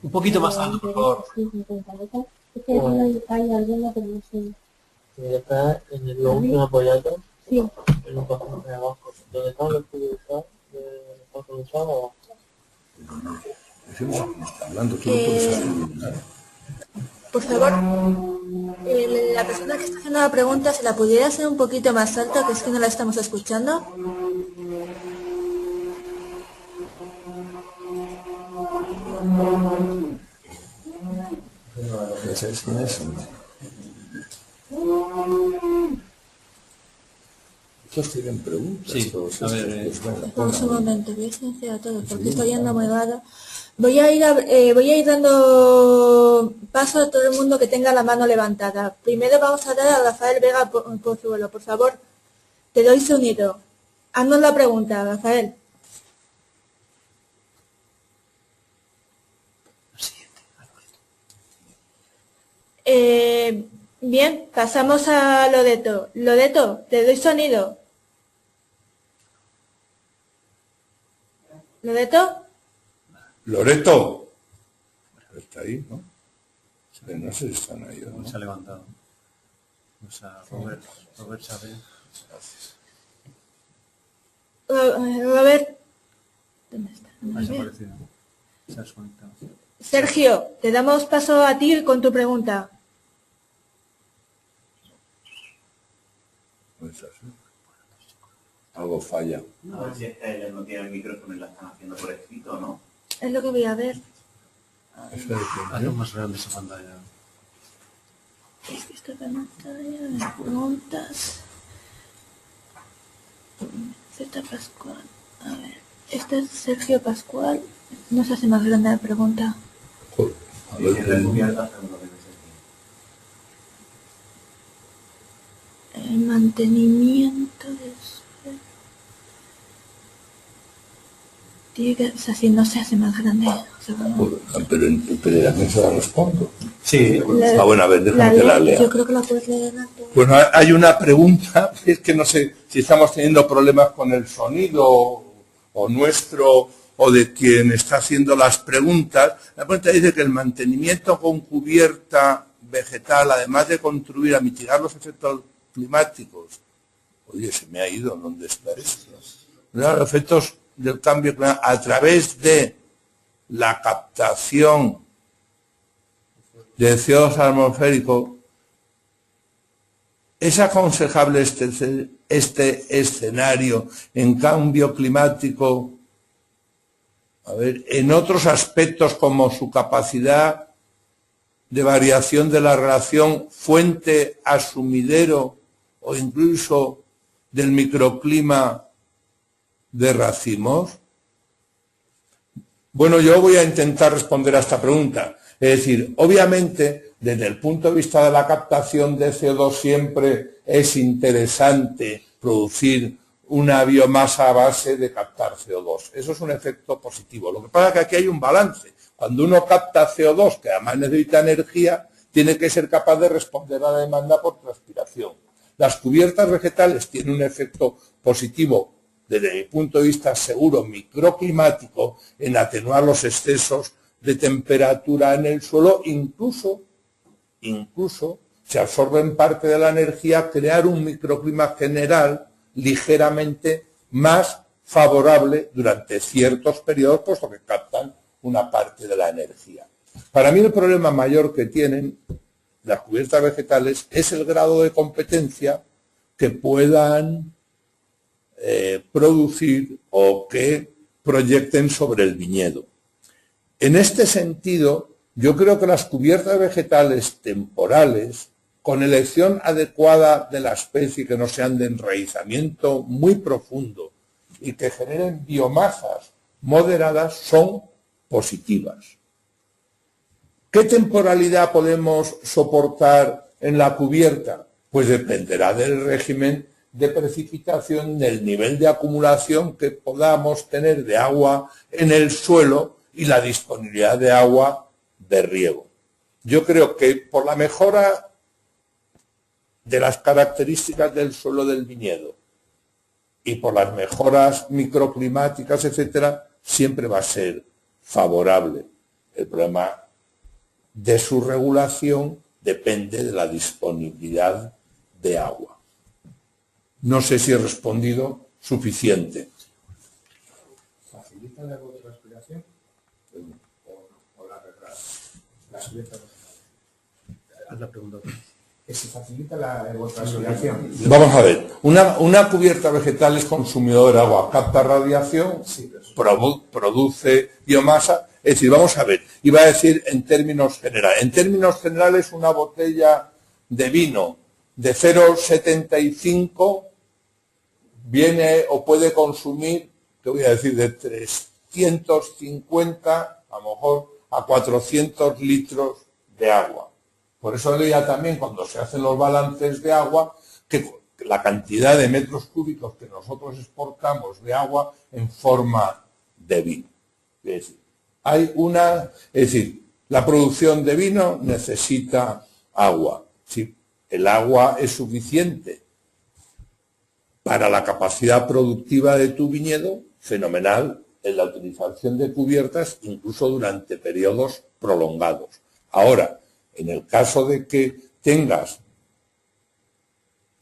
Un poquito más alto, por favor. Es que hay alguna, pero no sé. Está en el último apoyado. Sí. En un cajón de abajo. ¿Dónde están los estudios de los abajo? Hablando, tú no puedes adivinar. Por favor, la persona que está haciendo la pregunta, ¿se la pudiera hacer un poquito más alta, que es que no la estamos escuchando? ¿Ya sabes quién es? Estos tienen preguntas. Sí, todos a ver, estos. Venga, Vamos un momento, voy a silenciar a todos porque estoy yendo muy raro. Voy a ir dando paso a todo el mundo que tenga la mano levantada. Primero vamos a dar a Rafael Vega Pozuelo. Por favor, te doy sonido. Haznos la pregunta, Rafael. Bien, pasamos a Loreto. Loreto, te doy sonido. ¿Loreto? Loreto. Está ahí, ¿no? No sé si están ahí o no. Se ha levantado. O sea, Robert Chávez. Robert. ¿Dónde está? Ha desaparecido. Se ha desconectado. Sergio, te damos paso a ti con tu pregunta. No es así. Algo falla. A ver si es que ellos no tienen el micrófono y la están haciendo por escrito, ¿no? Es lo que voy a ver. Hazlo más grande esa pantalla. Es que esta pantalla de preguntas. Z Pascual. A ver. Este es Sergio Pascual. No se hace más grande la pregunta. Joder, a Y ver, si es descubierta, seguro que debe ser. El mantenimiento de así no se hace más grande. O sea, pero ya me se la respondo. Sí, Está buena, a ver, déjame que la lea. Yo creo que la puedes leer. Bueno, hay una pregunta, es que no sé si estamos teniendo problemas con el sonido o nuestro o de quien está haciendo las preguntas. La pregunta dice que el mantenimiento con cubierta vegetal, además de contribuir a mitigar los efectos climáticos, oye, se me ha ido, ¿dónde está esto? Los efectos del cambio climático a través de la captación de CO2 atmosférico. ¿Es aconsejable este escenario en cambio climático? A ver, en otros aspectos como su capacidad de variación de la relación fuente-asumidero o incluso del microclima de racimos. Bueno, yo voy a intentar responder a esta pregunta. Es decir, obviamente, desde el punto de vista de la captación de CO2 siempre es interesante producir una biomasa a base de captar CO2. Eso es un efecto positivo. Lo que pasa es que aquí hay un balance. Cuando uno capta CO2, que además necesita energía, tiene que ser capaz de responder a la demanda por transpiración. Las cubiertas vegetales tienen un efecto positivo, desde mi punto de vista seguro, microclimático, en atenuar los excesos de temperatura en el suelo, incluso se absorben parte de la energía, crear un microclima general ligeramente más favorable durante ciertos periodos, puesto que captan una parte de la energía. Para mí el problema mayor que tienen las cubiertas vegetales es el grado de competencia que puedan producir o que proyecten sobre el viñedo. En este sentido, yo creo que las cubiertas vegetales temporales, con elección adecuada de la especie, que no sean de enraizamiento muy profundo y que generen biomasas moderadas, son positivas. ¿Qué temporalidad podemos soportar en la cubierta? Pues dependerá del régimen de precipitación, del nivel de acumulación que podamos tener de agua en el suelo y la disponibilidad de agua de riego. Yo creo que por la mejora de las características del suelo del viñedo y por las mejoras microclimáticas, etcétera, siempre va a ser favorable. El problema de su regulación depende de la disponibilidad de agua. No sé si he respondido suficiente. ¿Facilita la evapotranspiración? ¿O la cubierta? Haz la pregunta. ¿Que se facilita la evapotranspiración? Vamos a ver. Una cubierta vegetal es consumidora de agua, capta radiación, sí, produce biomasa. Es decir, vamos a ver, iba a decir en términos generales. En términos generales, una botella de vino de 0,75 viene o puede consumir, te voy a decir, de 350 a lo mejor a 400 litros de agua. Por eso leía también, cuando se hacen los balances de agua, que la cantidad de metros cúbicos que nosotros exportamos de agua en forma de vino. Es decir, la producción de vino necesita agua. Si el agua es suficiente para la capacidad productiva de tu viñedo, fenomenal en la utilización de cubiertas, incluso durante periodos prolongados. Ahora, en el caso de que tengas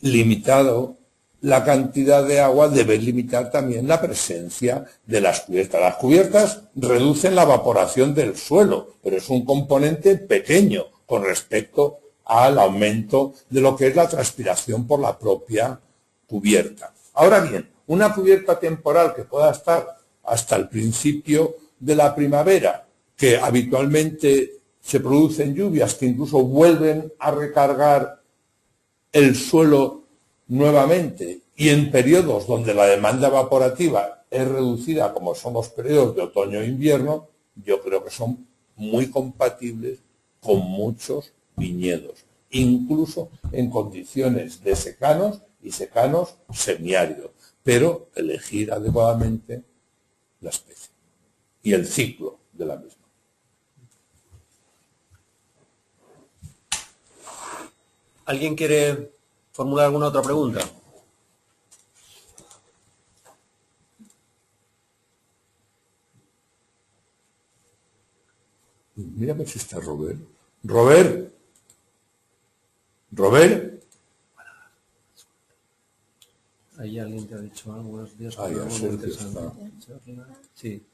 limitado la cantidad de agua, debes limitar también la presencia de las cubiertas. Las cubiertas reducen la evaporación del suelo, pero es un componente pequeño con respecto al aumento de lo que es la transpiración por la propia cubierta. Ahora bien, una cubierta temporal que pueda estar hasta el principio de la primavera, que habitualmente se producen lluvias que incluso vuelven a recargar el suelo nuevamente, y en periodos donde la demanda evaporativa es reducida, como son los periodos de otoño e invierno, yo creo que son muy compatibles con muchos viñedos, incluso en condiciones de secanos y secanos semiáridos, pero elegir adecuadamente la especie y el ciclo de la misma. ¿Alguien quiere formular alguna otra pregunta? Mira a ver si está Robert. Robert. Robert. Ahí alguien te ha dicho algo, buenos días. Ah, ya sé que está. Sí.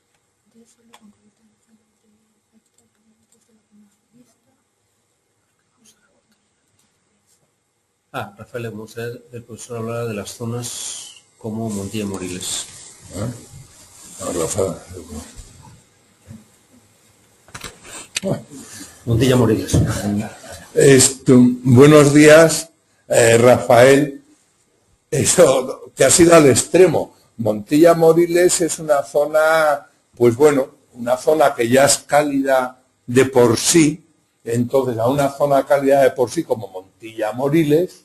Rafael, me gustaría el profesor hablara de las zonas como Montilla Moriles. Rafael. Montilla Moriles. Buenos días, Rafael. Eso te has ido al extremo. Montilla Moriles es una zona, pues bueno, una zona que ya es cálida de por sí, entonces a una zona cálida de por sí como Montilla Moriles,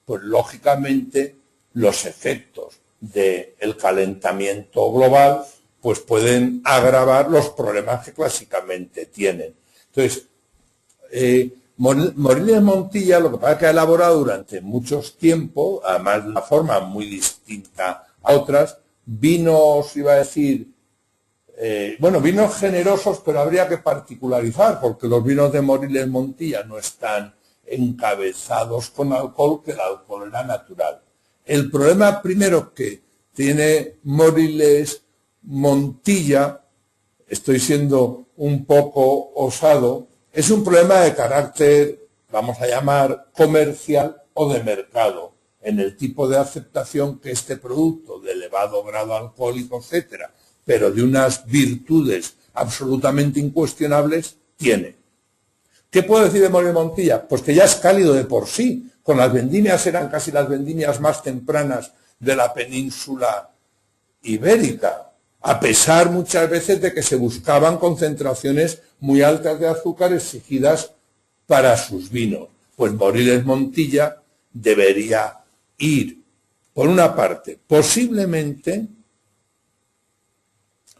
pues lógicamente los efectos del calentamiento global pues pueden agravar los problemas que clásicamente tienen. Entonces, Moriles Montilla, lo que pasa es que ha elaborado durante muchos tiempos, además de una forma muy distinta a otras, vinos, iba a decir, vinos generosos, pero habría que particularizar, porque los vinos de Moriles Montilla no están encabezados con alcohol, que el alcohol era natural. El problema primero que tiene Moriles Montilla, estoy siendo un poco osado, es un problema de carácter, vamos a llamar, comercial o de mercado, en el tipo de aceptación que este producto de elevado grado alcohólico, etcétera, pero de unas virtudes absolutamente incuestionables, tiene. ¿Qué puedo decir de Moriles Montilla? Pues que ya es cálido de por sí. Con las vendimias eran casi las vendimias más tempranas de la península ibérica, a pesar muchas veces de que se buscaban concentraciones muy altas de azúcar exigidas para sus vinos. Pues Moriles Montilla debería ir, por una parte, posiblemente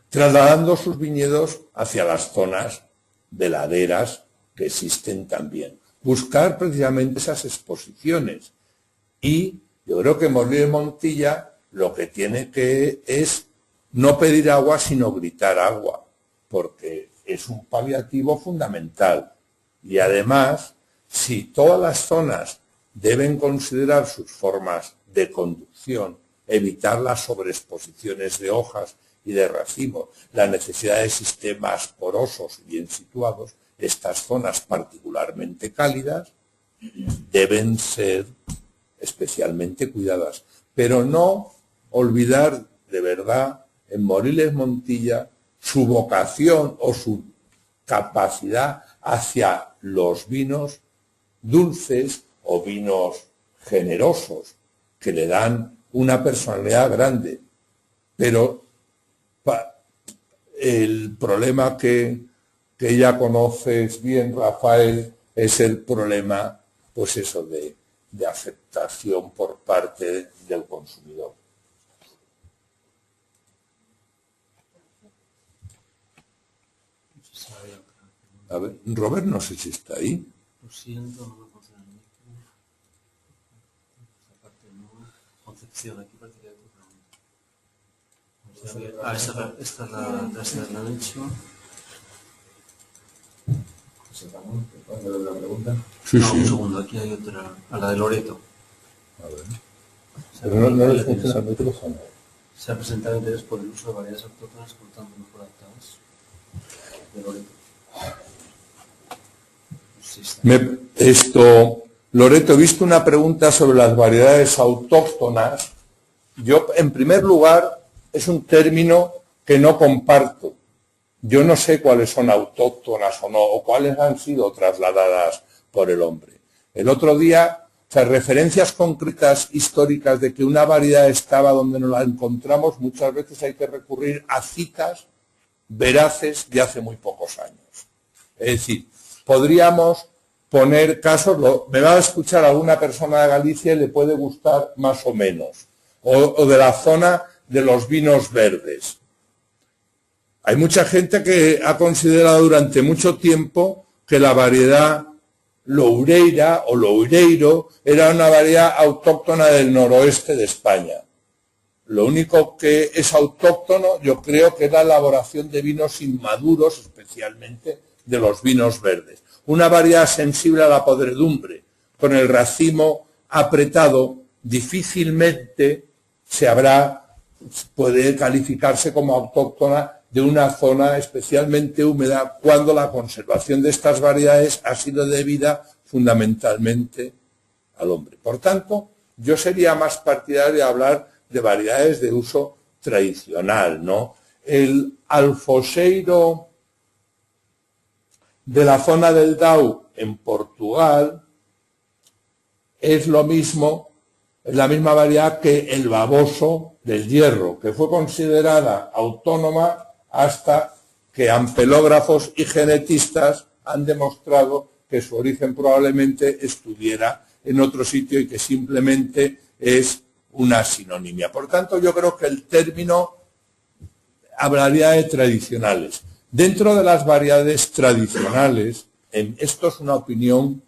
trasladando sus viñedos hacia las zonas de laderas que existen también. Buscar precisamente esas exposiciones. Y yo creo que Moriles Montilla lo que tiene que es no pedir agua, sino gritar agua, porque es un paliativo fundamental. Y además, si todas las zonas deben considerar sus formas de conducción, evitar las sobreexposiciones de hojas y de racimos, la necesidad de sistemas porosos y bien situados, estas zonas particularmente cálidas deben ser especialmente cuidadas. Pero no olvidar de verdad en Moriles Montilla su vocación o su capacidad hacia los vinos dulces o vinos generosos, que le dan una personalidad grande. Pero el problema que ya conoces bien, Rafael, es el problema, pues eso, de aceptación por parte del consumidor. A ver, Robert, no sé si está ahí. Lo siento, no me funciona el micro. Esta parte no. Concepción, aquí parece que hay otra pregunta. Esta la han hecho. ¿La pregunta? Sí, no, sí. Un segundo, aquí hay otra. A la de Loreto. A ver. Pero no les funciona el micrófono. Se ha presentado interés por el uso de variedades autóctonas cortando mejor adaptadas. De Loreto. Loreto, he visto una pregunta sobre las variedades autóctonas. Yo, en primer lugar, es un término que no comparto. Yo no sé cuáles son autóctonas o no, o cuáles han sido trasladadas por el hombre. El otro día, referencias concretas históricas de que una variedad estaba donde nos la encontramos, muchas veces hay que recurrir a citas veraces de hace muy pocos años. Es decir, podríamos poner casos, me va a escuchar alguna persona de Galicia y le puede gustar más o menos, o de la zona de los vinos verdes. Hay mucha gente que ha considerado durante mucho tiempo que la variedad Loureira o Loureiro era una variedad autóctona del noroeste de España. Lo único que es autóctono, yo creo que es la elaboración de vinos inmaduros, especialmente de los vinos verdes. Una variedad sensible a la podredumbre, con el racimo apretado, difícilmente puede calificarse como autóctona de una zona especialmente húmeda, cuando la conservación de estas variedades ha sido debida fundamentalmente al hombre. Por tanto, yo sería más partidario de hablar de variedades de uso tradicional, ¿no? El alfoseiro de la zona del Dao en Portugal es lo mismo, es la misma variedad que el baboso del Hierro, que fue considerada autónoma hasta que ampelógrafos y genetistas han demostrado que su origen probablemente estuviera en otro sitio y que simplemente es una sinonimia. Por tanto, yo creo que el término hablaría de tradicionales. Dentro de las variedades tradicionales, esto es una opinión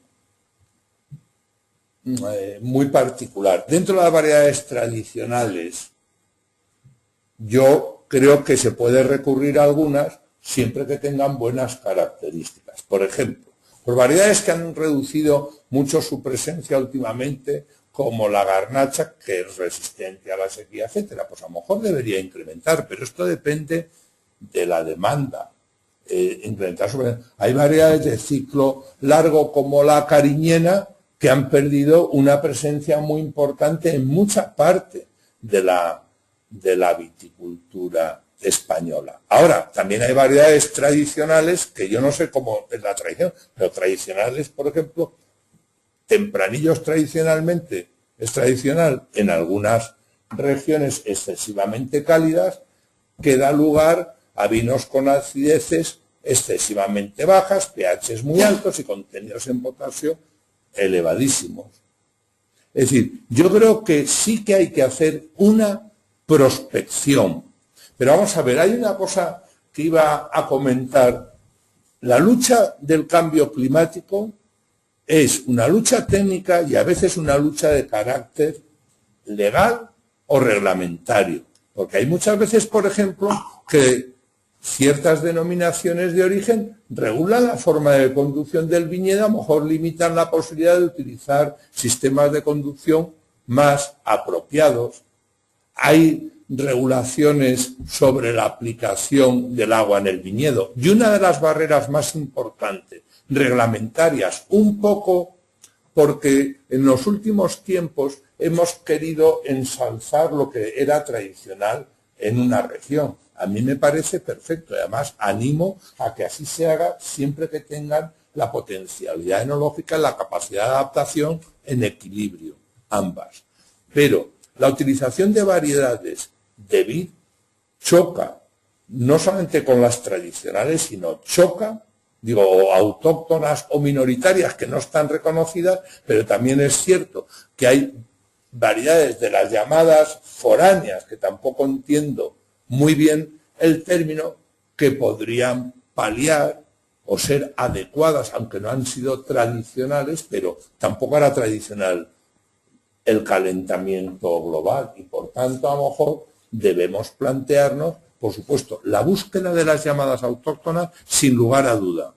muy particular. Dentro de las variedades tradicionales, yo creo que se puede recurrir a algunas siempre que tengan buenas características. Por ejemplo, por variedades que han reducido mucho su presencia últimamente, como la garnacha, que es resistente a la sequía, etcétera, pues a lo mejor debería incrementar, pero esto depende de la demanda. Hay variedades de ciclo largo como la cariñena que han perdido una presencia muy importante en mucha parte de la viticultura española. Ahora, también hay variedades tradicionales que yo no sé cómo es la tradición, pero tradicionales, por ejemplo, Tempranillos tradicionalmente es tradicional en algunas regiones excesivamente cálidas, que da lugar a vinos con acideces excesivamente bajas, pHs muy altos y contenidos en potasio elevadísimos. Es decir, yo creo que sí que hay que hacer una prospección. Pero vamos a ver, hay una cosa que iba a comentar. La lucha del cambio climático es una lucha técnica y a veces una lucha de carácter legal o reglamentario. Porque hay muchas veces, por ejemplo, que ciertas denominaciones de origen regulan la forma de conducción del viñedo, a lo mejor limitan la posibilidad de utilizar sistemas de conducción más apropiados. Hay regulaciones sobre la aplicación del agua en el viñedo. Y una de las barreras más importantes, reglamentarias, un poco porque en los últimos tiempos hemos querido ensalzar lo que era tradicional en una región. A mí me parece perfecto y además animo a que así se haga siempre que tengan la potencialidad enológica y la capacidad de adaptación en equilibrio, ambas. Pero la utilización de variedades de vid choca no solamente con las tradicionales, sino choca, autóctonas o minoritarias que no están reconocidas, pero también es cierto que hay variedades de las llamadas foráneas, que tampoco entiendo muy bien el término, que podrían paliar o ser adecuadas, aunque no han sido tradicionales, pero tampoco era tradicional el calentamiento global y por tanto a lo mejor debemos plantearnos, por supuesto, la búsqueda de las llamadas autóctonas sin lugar a duda,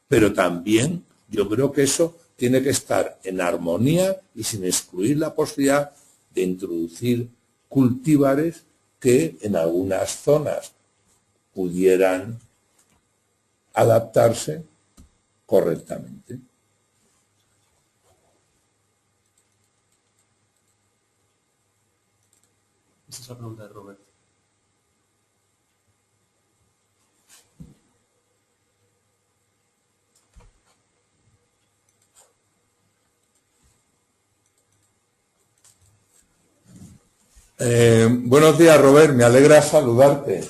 pero también yo creo que eso tiene que estar en armonía y sin excluir la posibilidad de introducir cultivares que en algunas zonas pudieran adaptarse correctamente. Esa es la pregunta de Robert. Buenos días, Robert, me alegra saludarte.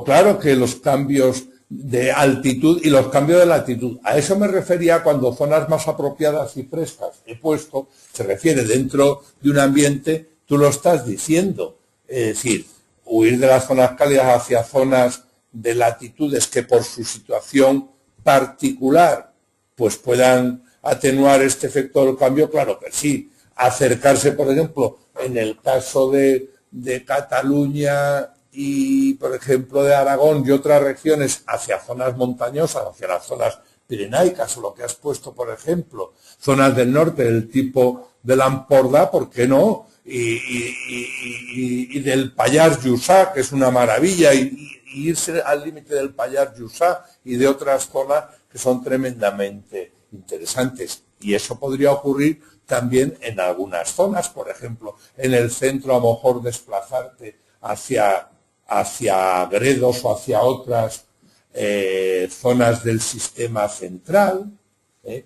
Claro que los cambios de altitud y los cambios de latitud, a eso me refería cuando zonas más apropiadas y frescas he puesto, se refiere dentro de un ambiente, tú lo estás diciendo, es decir, huir de las zonas cálidas hacia zonas de latitudes que por su situación particular pues puedan atenuar este efecto del cambio, claro que sí. Acercarse, por ejemplo, en el caso de Cataluña y, por ejemplo, de Aragón y otras regiones hacia zonas montañosas, hacia las zonas pirenaicas o lo que has puesto, por ejemplo, zonas del norte del tipo del Ampordà, ¿por qué no? Y del Pallars Jussá, que es una maravilla, y irse al límite del Pallars Jussá y de otras zonas que son tremendamente interesantes. Y eso podría ocurrir también en algunas zonas, por ejemplo, en el centro a lo mejor desplazarte hacia Gredos o hacia otras zonas del sistema central,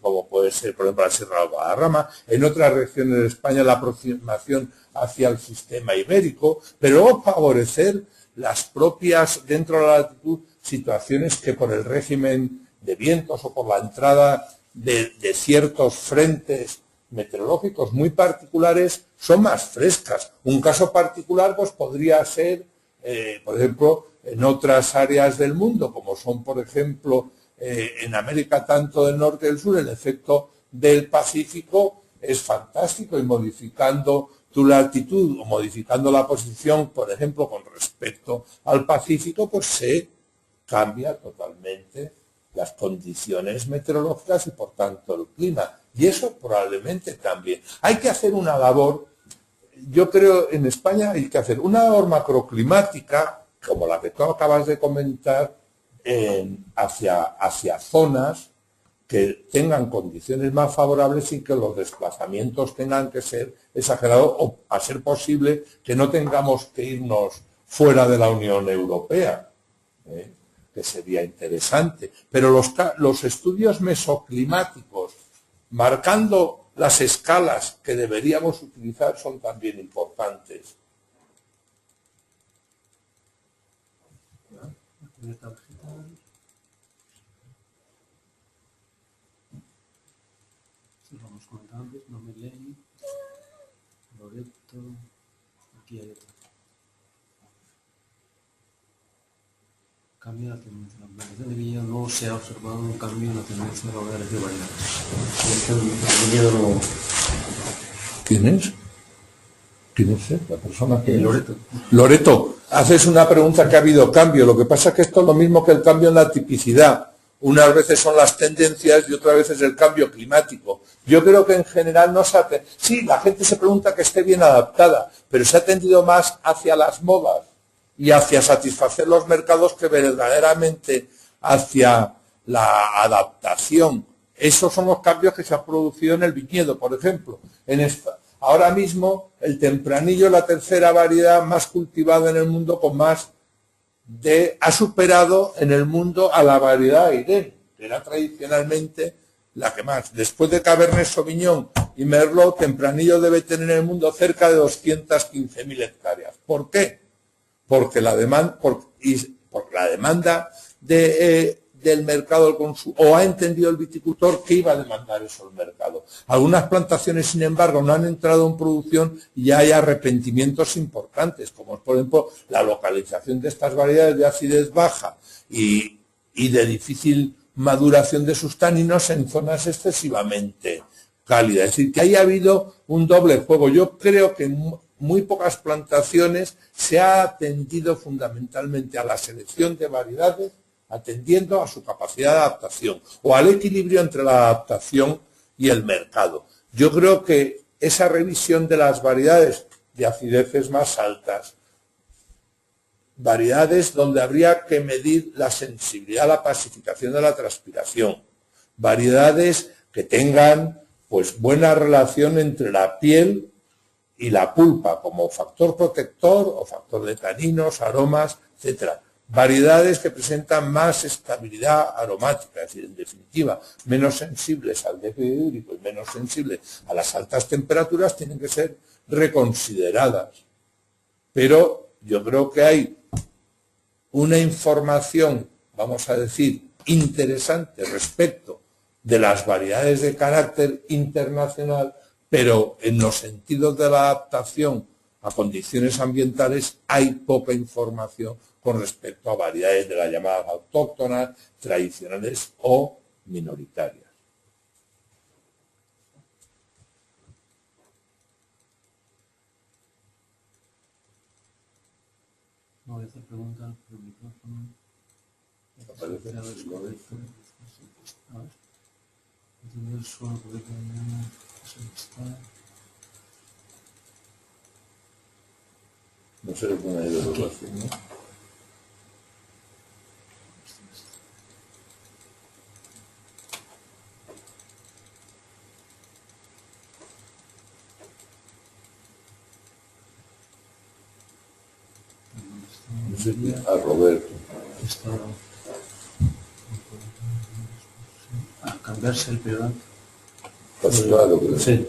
como puede ser, por ejemplo, la Sierra de Guadarrama, en otras regiones de España la aproximación hacia el sistema ibérico, pero luego favorecer las propias, dentro de la latitud, situaciones que por el régimen de vientos o por la entrada de ciertos frentes meteorológicos muy particulares son más frescas. Un caso particular pues podría ser, por ejemplo, en otras áreas del mundo, como son, por ejemplo, en América, tanto del norte y del sur, el efecto del Pacífico es fantástico, y modificando tu latitud o modificando la posición, por ejemplo, con respecto al Pacífico, pues se cambia totalmente las condiciones meteorológicas y, por tanto, el clima. Y eso probablemente también. Hay que hacer una labor, yo creo, en España hay que hacer una labor macroclimática, como la que tú acabas de comentar, hacia zonas que tengan condiciones más favorables sin que los desplazamientos tengan que ser exagerados, o a ser posible que no tengamos que irnos fuera de la Unión Europea, que sería interesante. Pero los estudios mesoclimáticos, marcando las escalas que deberíamos utilizar, son también importantes. Vamos comentando antes, Nomeleni, Loreto, aquí hay otra. Cambio la tendencia. La implantación de viñedo no se ha observado un cambio en la tendencia de variedades de variedades. El viñedo no. ¿Quién es? ¿Quién es la persona que Loreto. Loreto, haces una pregunta que ha habido cambio. Lo que pasa es que esto es lo mismo que el cambio en la tipicidad. Unas veces son las tendencias y otras veces el cambio climático. Yo creo que en general no se ha... Sí, la gente se pregunta que esté bien adaptada, pero se ha tendido más hacia las modas y hacia satisfacer los mercados que verdaderamente hacia la adaptación. Esos son los cambios que se han producido en el viñedo, por ejemplo. Ahora mismo el tempranillo es la tercera variedad más cultivada en el mundo, con más ha superado en el mundo a la variedad Airén, que era tradicionalmente la que más. Después de Cabernet Sauvignon y Merlot, tempranillo debe tener en el mundo cerca de 215.000 hectáreas. ¿Por qué? Porque la demanda, del mercado del consumo, o ha entendido el viticultor que iba a demandar eso el mercado. Algunas plantaciones, sin embargo, no han entrado en producción y ya hay arrepentimientos importantes, como por ejemplo la localización de estas variedades de acidez baja y de difícil maduración de sus taninos en zonas excesivamente cálidas. Es decir, que haya habido un doble juego. Yo creo que en muy pocas plantaciones se ha atendido fundamentalmente a la selección de variedades, atendiendo a su capacidad de adaptación o al equilibrio entre la adaptación y el mercado. Yo creo que esa revisión de las variedades de acideces más altas, variedades donde habría que medir la sensibilidad a la pacificación de la transpiración, variedades que tengan pues buena relación entre la piel y la pulpa como factor protector o factor de taninos, aromas, etcétera. Variedades que presentan más estabilidad aromática, es decir, en definitiva, menos sensibles al déficit hídrico y menos sensibles a las altas temperaturas, tienen que ser reconsideradas. Pero yo creo que hay una información, vamos a decir, interesante respecto de las variedades de carácter internacional, pero en los sentidos de la adaptación a condiciones ambientales hay poca información con respecto a variedades de las llamadas autóctonas, tradicionales o minoritarias. No voy a hacer preguntas por el micrófono. Aparece el Loreto. A ver. Entender el suelo, porque también está. No sé cómo ha ido lo fácil, ¿no? No sé, a Roberto. Está a cambiarse el periodo. Pues claro, Sí.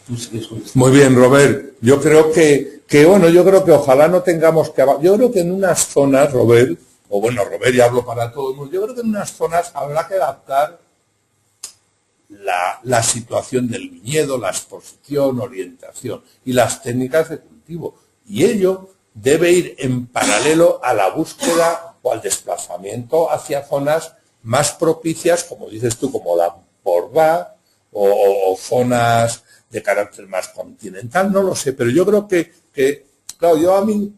No sé qué es. Muy bien, Robert. Yo creo que que bueno, yo creo que ojalá no tengamos que... Yo creo que en unas zonas, Robert, o bueno, Robert, y hablo para todo el mundo, yo creo que en unas zonas habrá que adaptar la situación del viñedo, la exposición, orientación y las técnicas de cultivo. Y ello debe ir en paralelo a la búsqueda o al desplazamiento hacia zonas más propicias, como dices tú, como la Porvá o zonas de carácter más continental, no lo sé, pero yo creo que claro, yo a mí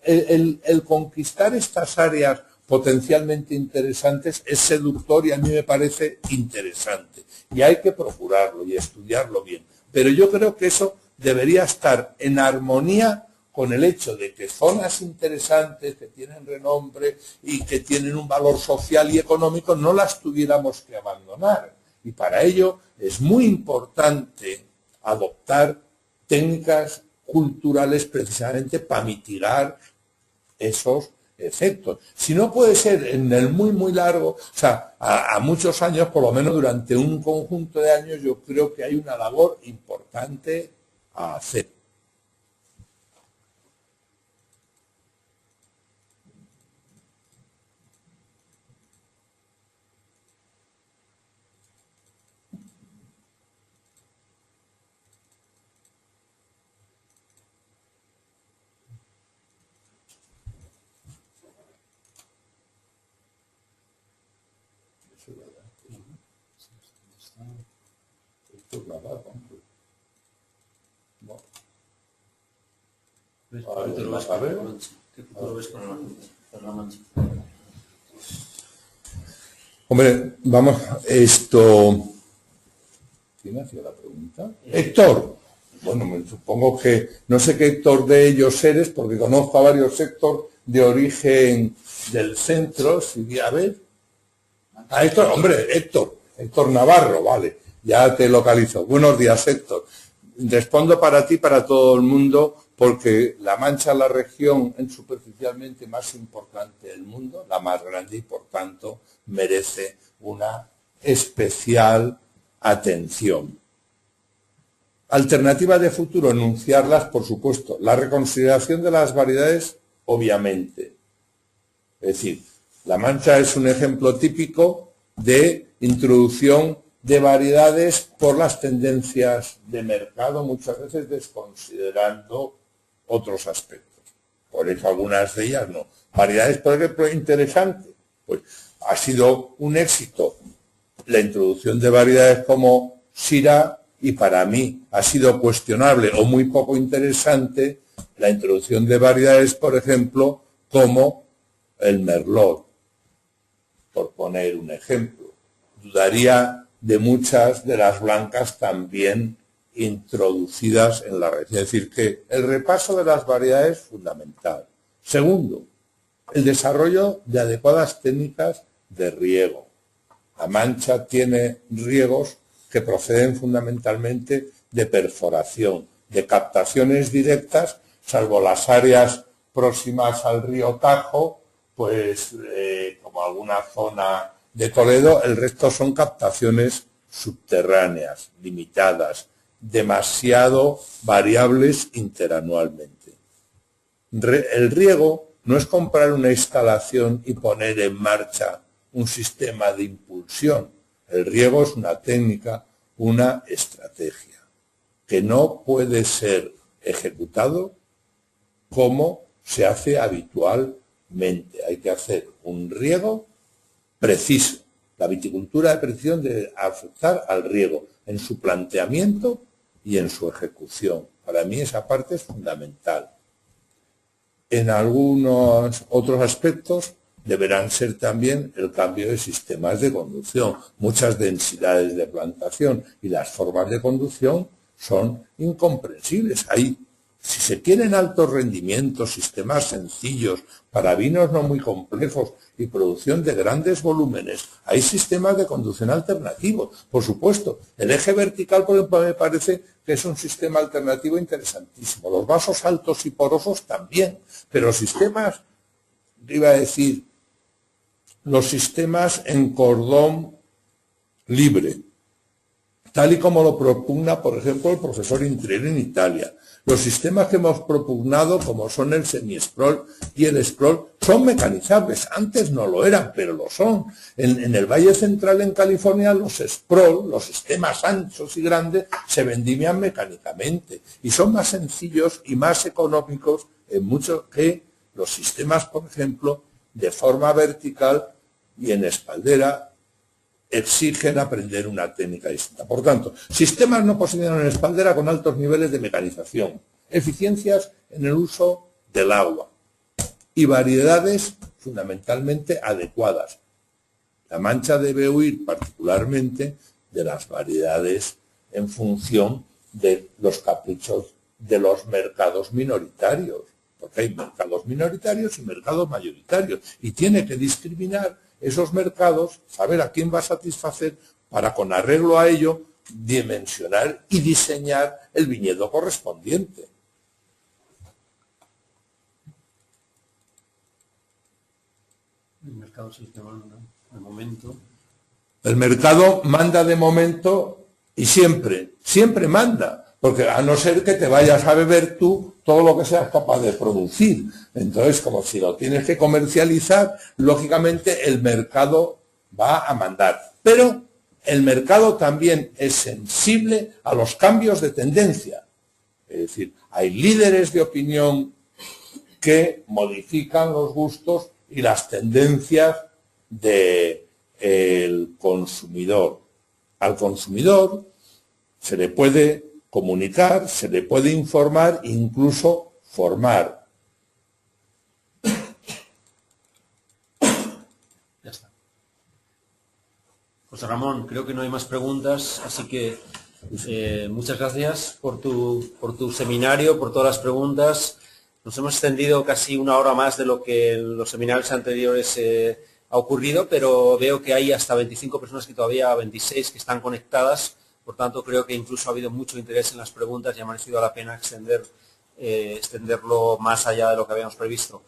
el conquistar estas áreas potencialmente interesantes es seductor y a mí me parece interesante. Y hay que procurarlo y estudiarlo bien. Pero yo creo que eso debería estar en armonía con el hecho de que zonas interesantes, que tienen renombre y que tienen un valor social y económico, no las tuviéramos que abandonar. Y para ello es muy importante adoptar técnicas culturales precisamente para mitigar esos efectos. Si no puede ser en el muy, muy largo, o sea, a muchos años, por lo menos durante un conjunto de años, yo creo que hay una labor importante a hacer. ¿Qué futuro ves con la Mancha? Hombre, vamos, ¿quién hacía la pregunta? Héctor. Bueno, me supongo que, no sé qué Héctor de ellos eres, porque conozco a varios Héctor de origen del centro, si a ver. Héctor, hombre, Héctor Navarro, vale, ya te localizo. Buenos días, Héctor. Respondo para ti, para todo el mundo, porque La Mancha es la región superficialmente más importante del mundo, la más grande y por tanto merece una especial atención. Alternativas de futuro, enunciarlas, por supuesto. La reconsideración de las variedades, obviamente. Es decir, La Mancha es un ejemplo típico de introducción de variedades por las tendencias de mercado, muchas veces desconsiderando otros aspectos. Por eso algunas de ellas no. Variedades, por ejemplo, interesantes. Pues ha sido un éxito la introducción de variedades como Syrah, y para mí ha sido cuestionable o muy poco interesante la introducción de variedades, por ejemplo, como el Merlot, por poner un ejemplo. Dudaría de muchas de las blancas también introducidas en la red. Es decir, que el repaso de las variedades es fundamental. Segundo, el desarrollo de adecuadas técnicas de riego. La Mancha tiene riegos que proceden fundamentalmente de perforación, de captaciones directas, salvo las áreas próximas al río Tajo, pues como alguna zona de Toledo, el resto son captaciones subterráneas, limitadas, demasiado variables interanualmente. El riego no es comprar una instalación y poner en marcha un sistema de impulsión. El riego es una técnica, una estrategia, que no puede ser ejecutado como se hace habitualmente. Hay que hacer un riego preciso. La viticultura de precisión debe afectar al riego en su planteamiento y en su ejecución. Para mí esa parte es fundamental. En algunos otros aspectos deberán ser también el cambio de sistemas de conducción. Muchas densidades de plantación y las formas de conducción son incomprensibles. Si se quieren altos rendimientos, sistemas sencillos, para vinos no muy complejos y producción de grandes volúmenes, hay sistemas de conducción alternativos. Por supuesto, el eje vertical, por ejemplo, me parece que es un sistema alternativo interesantísimo. Los vasos altos y porosos también, pero sistemas, iba a decir, los sistemas en cordón libre, tal y como lo propugna, por ejemplo, el profesor Intrieri en Italia. Los sistemas que hemos propugnado, como son el semi-scroll y el scroll, son mecanizables. Antes no lo eran, pero lo son. En el Valle Central, en California, los scroll, los sistemas anchos y grandes, se vendimian mecánicamente. Y son más sencillos y más económicos en mucho que los sistemas, por ejemplo, de forma vertical y en espaldera, exigen aprender una técnica distinta. Por tanto, sistemas no posicionados en espaldera con altos niveles de mecanización, eficiencias en el uso del agua y variedades fundamentalmente adecuadas. La Mancha debe huir particularmente de las variedades en función de los caprichos de los mercados minoritarios, porque hay mercados minoritarios y mercados mayoritarios, y tiene que discriminar esos mercados, saber a quién va a satisfacer para, con arreglo a ello, dimensionar y diseñar el viñedo correspondiente. El mercado es el que manda, de momento. El mercado manda de momento y siempre manda. Porque a no ser que te vayas a beber tú todo lo que seas capaz de producir. Entonces, como si lo tienes que comercializar, lógicamente el mercado va a mandar. Pero el mercado también es sensible a los cambios de tendencia. Es decir, hay líderes de opinión que modifican los gustos y las tendencias del consumidor. Al consumidor se le puede comunicar, se le puede informar, incluso formar. Ya está. José Ramón, creo que no hay más preguntas, así que muchas gracias por tu seminario, por todas las preguntas. Nos hemos extendido casi una hora más de lo que en los seminarios anteriores ha ocurrido, pero veo que hay hasta 25 personas que todavía, 26 que están conectadas. Por tanto, creo que incluso ha habido mucho interés en las preguntas y ha merecido la pena extenderlo más allá de lo que habíamos previsto.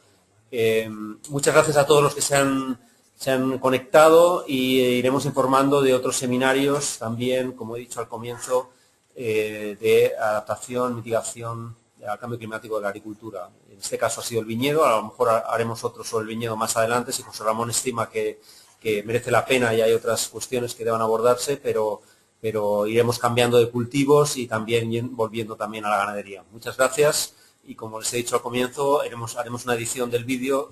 Muchas gracias a todos los que se han conectado y iremos informando de otros seminarios también, como he dicho al comienzo, de adaptación, mitigación al cambio climático de la agricultura. En este caso ha sido el viñedo, a lo mejor haremos otro sobre el viñedo más adelante, si José Ramón estima que merece la pena y hay otras cuestiones que deban abordarse, pero iremos cambiando de cultivos y también volviendo también a la ganadería. Muchas gracias y como les he dicho al comienzo, haremos una edición del vídeo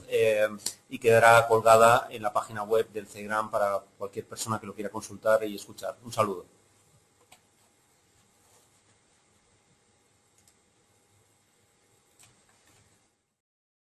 y quedará colgada en la página web del CEGRAM para cualquier persona que lo quiera consultar y escuchar. Un saludo.